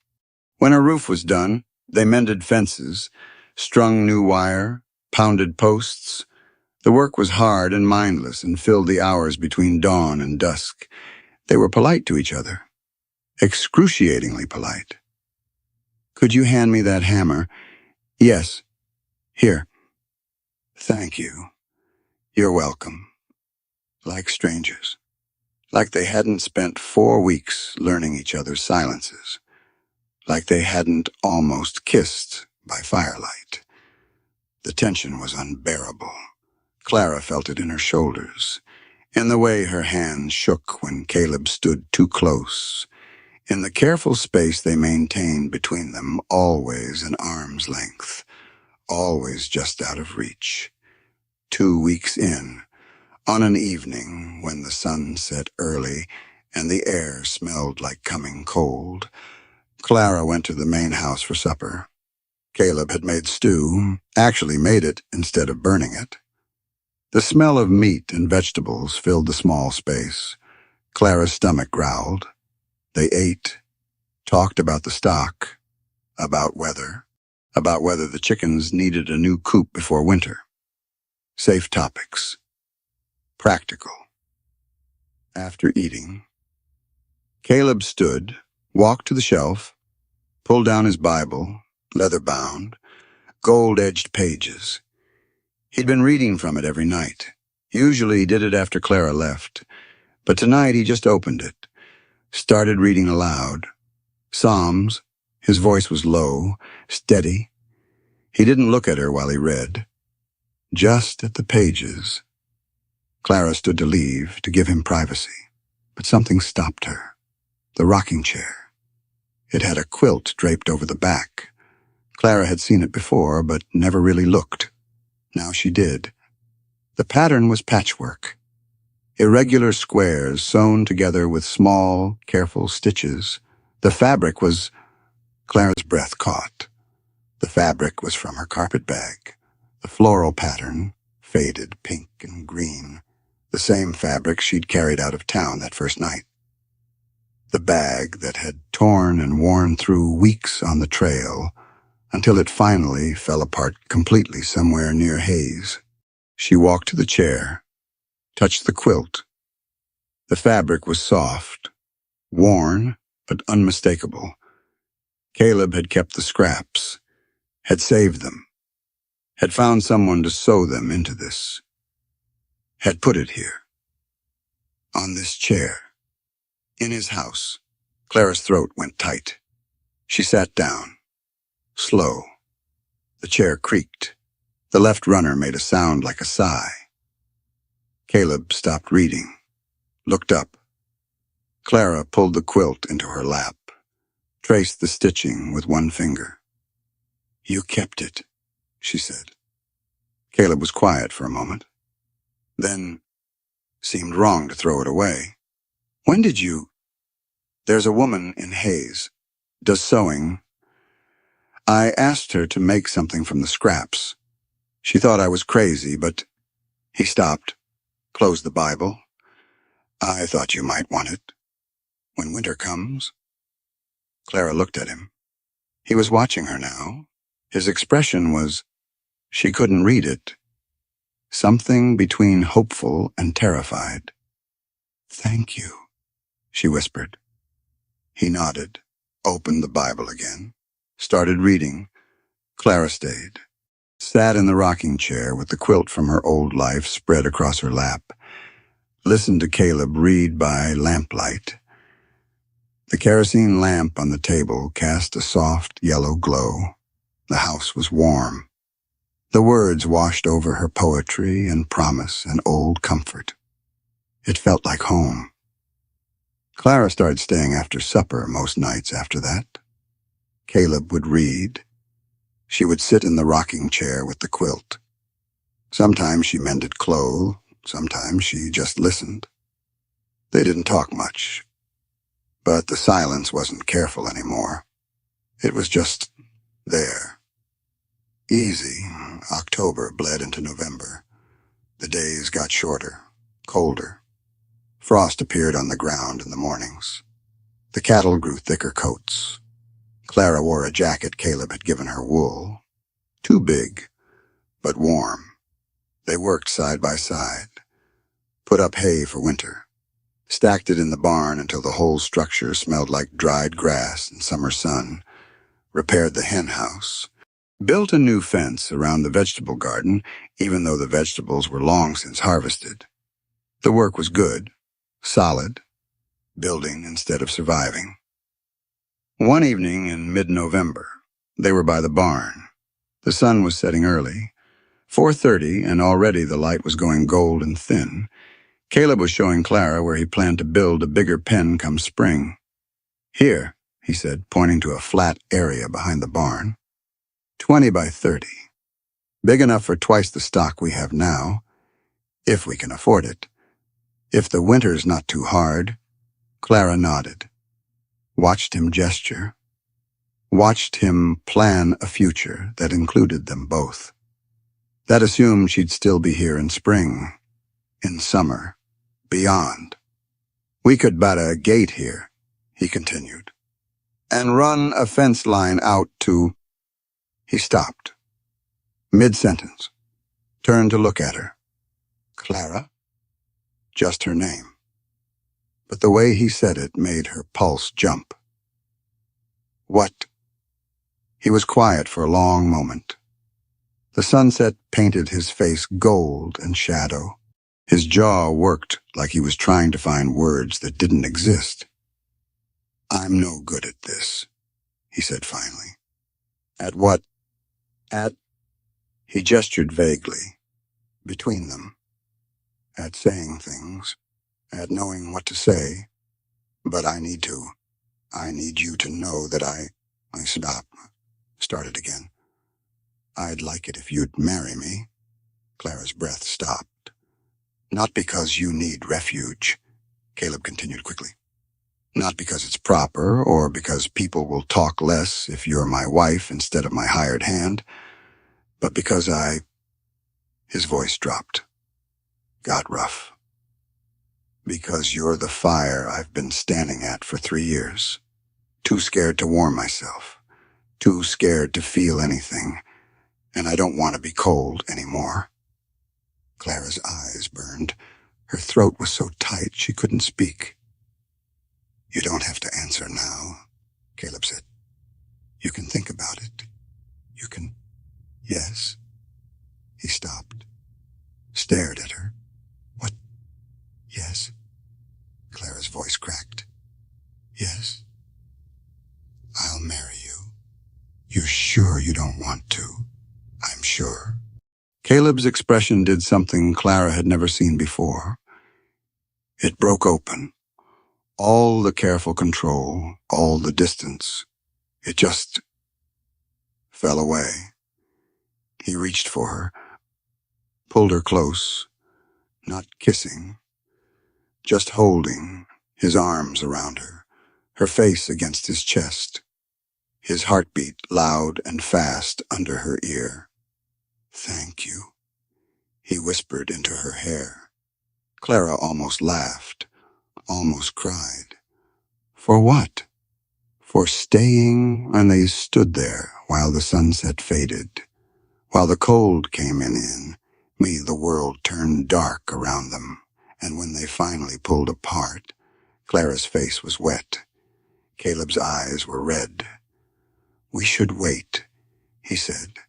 When her roof was done, they mended fences, strung new wire, pounded posts. The work was hard and mindless and filled the hours between dawn and dusk. They were polite to each other, excruciatingly polite. "Could you hand me that hammer?" "Yes. Here." "Thank you. You're welcome." Like strangers. Like they hadn't spent 4 weeks learning each other's silences. Like they hadn't almost kissed by firelight. The tension was unbearable. Clara felt it in her shoulders, in the way her hands shook when Caleb stood too close, in the careful space they maintained between them, always an arm's length, always just out of reach. 2 weeks in, on an evening when the sun set early and the air smelled like coming cold, Clara went to the main house for supper. Caleb had made stew, actually made it instead of burning it. The smell of meat and vegetables filled the small space. Clara's stomach growled. They ate, talked about the stock, about whether the chickens needed a new coop before winter. Safe topics. Practical. After eating, Caleb stood, walked to the shelf, pulled down his Bible, leather-bound, gold-edged pages. He'd been reading from it every night. Usually he did it after Clara left, but tonight he just opened it, started reading aloud. Psalms. His voice was low, steady. He didn't look at her while he read, just at the pages. Clara stood to leave, to give him privacy, but something stopped her. The rocking chair. It had a quilt draped over the back. Clara had seen it before, but never really looked. Now she did. The pattern was patchwork. Irregular squares sewn together with small, careful stitches. The fabric was... Clara's breath caught. The fabric was from her carpet bag. The floral pattern, faded pink and green. The same fabric she'd carried out of town that first night. The bag that had torn and worn through weeks on the trail until it finally fell apart completely somewhere near Hayes. She walked to the chair, touched the quilt. The fabric was soft, worn, but unmistakable. Caleb had kept the scraps, had saved them, had found someone to sew them into this, had put it here, on this chair, in his house. Clara's throat went tight. She sat down, slow. The chair creaked. The left runner made a sound like a sigh. Caleb stopped reading, looked up. Clara pulled the quilt into her lap, traced the stitching with one finger. "You kept it," she said. Caleb was quiet for a moment. Then, seemed wrong to throw it away. "When did you—" "There's a woman in Hayes, does sewing. I asked her to make something from the scraps. She thought I was crazy, but..." He stopped, closed the Bible. "I thought you might want it. When winter comes." Clara looked at him. He was watching her now. His expression was... She couldn't read it. Something between hopeful and terrified. "Thank you," she whispered. He nodded, opened the Bible again, started reading. Clara stayed, sat in the rocking chair with the quilt from her old life spread across her lap, listened to Caleb read by lamplight. The kerosene lamp on the table cast a soft yellow glow. The house was warm. The words washed over her poetry and promise and old comfort. It felt like home. Clara started staying after supper most nights after that. Caleb would read. She would sit in the rocking chair with the quilt. Sometimes she mended clothes, sometimes she just listened. They didn't talk much, but the silence wasn't careful anymore. It was just there. Easy. October bled into November. The days got shorter, colder. Frost appeared on the ground in the mornings. The cattle grew thicker coats. Clara wore a jacket Caleb had given her wool. Too big, but warm. They worked side by side, put up hay for winter, stacked it in the barn until the whole structure smelled like dried grass and summer sun, repaired the hen house, built a new fence around the vegetable garden, even though the vegetables were long since harvested. The work was good, solid, building instead of surviving. One evening in mid-November, they were by the barn. The sun was setting early, 4:30, and already the light was going gold and thin. Caleb was showing Clara where he planned to build a bigger pen come spring. "Here," he said, pointing to a flat area behind the barn. 20 by 30. Big enough for twice the stock we have now, if we can afford it. If the winter's not too hard." Clara nodded, watched him gesture, watched him plan a future that included them both. That assumed she'd still be here in spring, in summer, beyond. "We could bat a gate here," he continued, "and run a fence line out to..." He stopped, mid-sentence, turned to look at her. "Clara?" Just her name. But the way he said it made her pulse jump. "What?" He was quiet for a long moment. The sunset painted his face gold and shadow. His jaw worked like he was trying to find words that didn't exist. "I'm no good at this," he said finally. "At what?" "At..." He gestured vaguely, between them. "At saying things, at knowing what to say, but I need to. I need you to know that I started again. I'd like it if you'd marry me. Clara's breath stopped. Not because you need refuge, Caleb continued quickly. Not because it's proper, or because people will talk less if you're my wife instead of my hired hand, but because his voice dropped. Got rough. Because you're the fire I've been standing at for 3 years. Too scared to warm myself. Too scared to feel anything. And I don't want to be cold anymore. Clara's eyes burned. Her throat was so tight she couldn't speak. You don't have to answer now, Caleb said. You can think about it. You can... Yes. He stopped. Stared at her. What? Yes. Clara's voice cracked. Yes. I'll marry you. You're sure you don't want to? I'm sure. Caleb's expression did something Clara had never seen before. It broke open. All the careful control, all the distance, it just fell away. He reached for her, pulled her close, not kissing, just holding, his arms around her, her face against his chest, his heartbeat loud and fast under her ear. Thank you, he whispered into her hair. Clara almost laughed, almost cried. For what? For staying, and they stood there while the sunset faded. While the cold came in, the world turned dark around them, and when they finally pulled apart, Clara's face was wet. Caleb's eyes were red. We should wait, he said.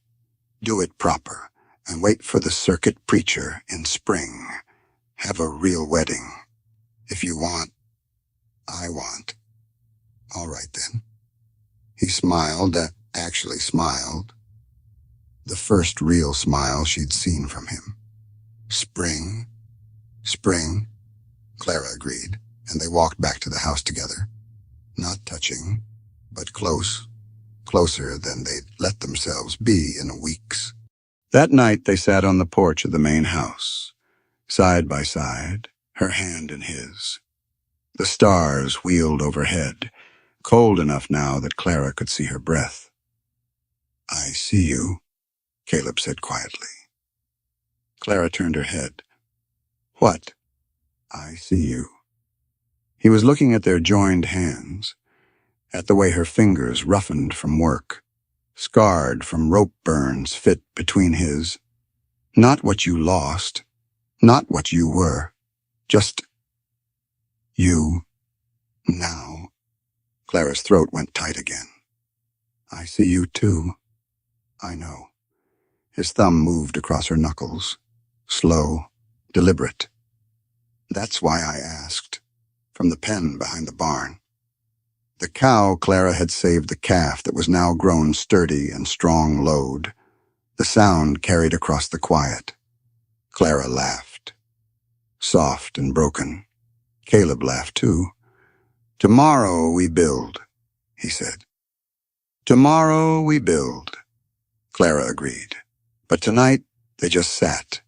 Do it proper, and wait for the circuit preacher in spring. Have a real wedding. If you want, I want. All right, then. He smiled, actually smiled. The first real smile she'd seen from him. Spring, spring, Clara agreed, and they walked back to the house together. Not touching, but close, closer than they'd let themselves be in weeks. That night they sat on the porch of the main house, side by side, her hand in his. The stars wheeled overhead, cold enough now that Clara could see her breath. I see you, Caleb said quietly. Clara turned her head. What? I see you. He was looking at their joined hands, at the way her fingers roughened from work, scarred from rope burns fit between his. Not what you lost, not what you were, just you, now. Clara's throat went tight again. I see you too. I know. His thumb moved across her knuckles, slow, deliberate. That's why I asked, from the pen behind the barn. The cow Clara had saved the calf that was now grown sturdy and strong load. The sound carried across the quiet. Clara laughed. Soft and broken. Caleb laughed too. Tomorrow we build, he said. Tomorrow we build, Clara agreed. But tonight they just sat,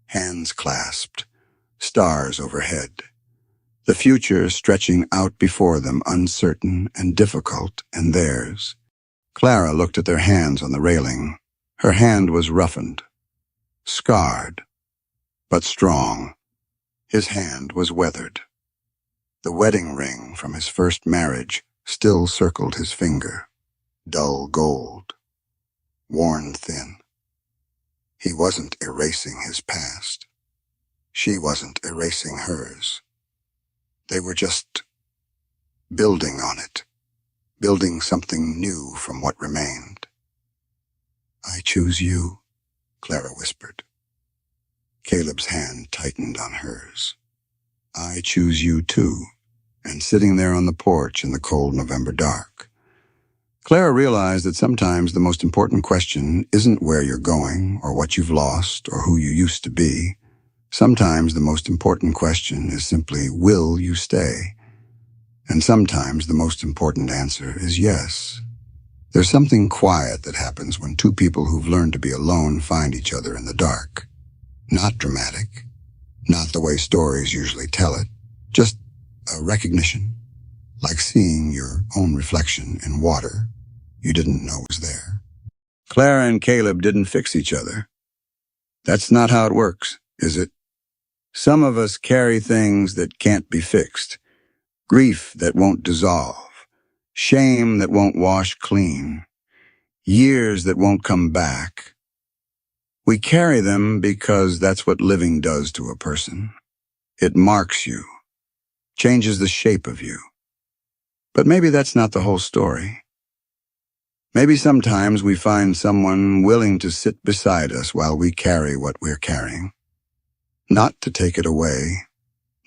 hands clasped, stars overhead. The future stretching out before them, uncertain and difficult, and theirs. Clara looked at their hands on the railing. Her hand was roughened, scarred, but strong. His hand was weathered. The wedding ring from his first marriage still circled his finger, dull gold, worn thin. He wasn't erasing his past. She wasn't erasing hers. They were just building on it, building something new from what remained. I choose you, Clara whispered. Caleb's hand tightened on hers. I choose you too, and sitting there on the porch in the cold November dark. Clara realized that sometimes the most important question isn't where you're going, or what you've lost, or who you used to be. Sometimes the most important question is simply, will you stay? And sometimes the most important answer is yes. There's something quiet that happens when two people who've learned to be alone find each other in the dark. Not dramatic, not the way stories usually tell it, just a recognition, like seeing your own reflection in water you didn't know was there. Clara and Caleb didn't fix each other. That's not how it works, is it? Some of us carry things that can't be fixed, grief that won't dissolve, shame that won't wash clean, years that won't come back. We carry them because that's what living does to a person. It marks you, changes the shape of you. But maybe that's not the whole story. Maybe sometimes we find someone willing to sit beside us while we carry what we're carrying. Not to take it away,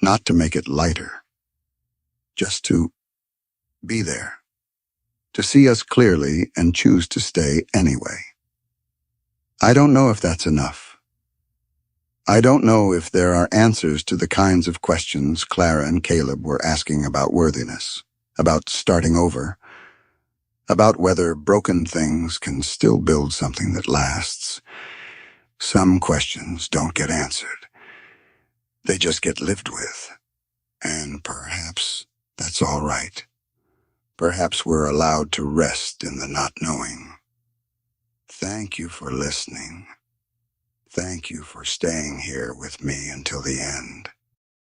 not to make it lighter. Just to be there. To see us clearly and choose to stay anyway. I don't know if that's enough. I don't know if there are answers to the kinds of questions Clara and Caleb were asking about worthiness, about starting over, about whether broken things can still build something that lasts. Some questions don't get answered. They just get lived with. And perhaps that's all right. Perhaps we're allowed to rest in the not knowing. Thank you for listening. Thank you for staying here with me until the end.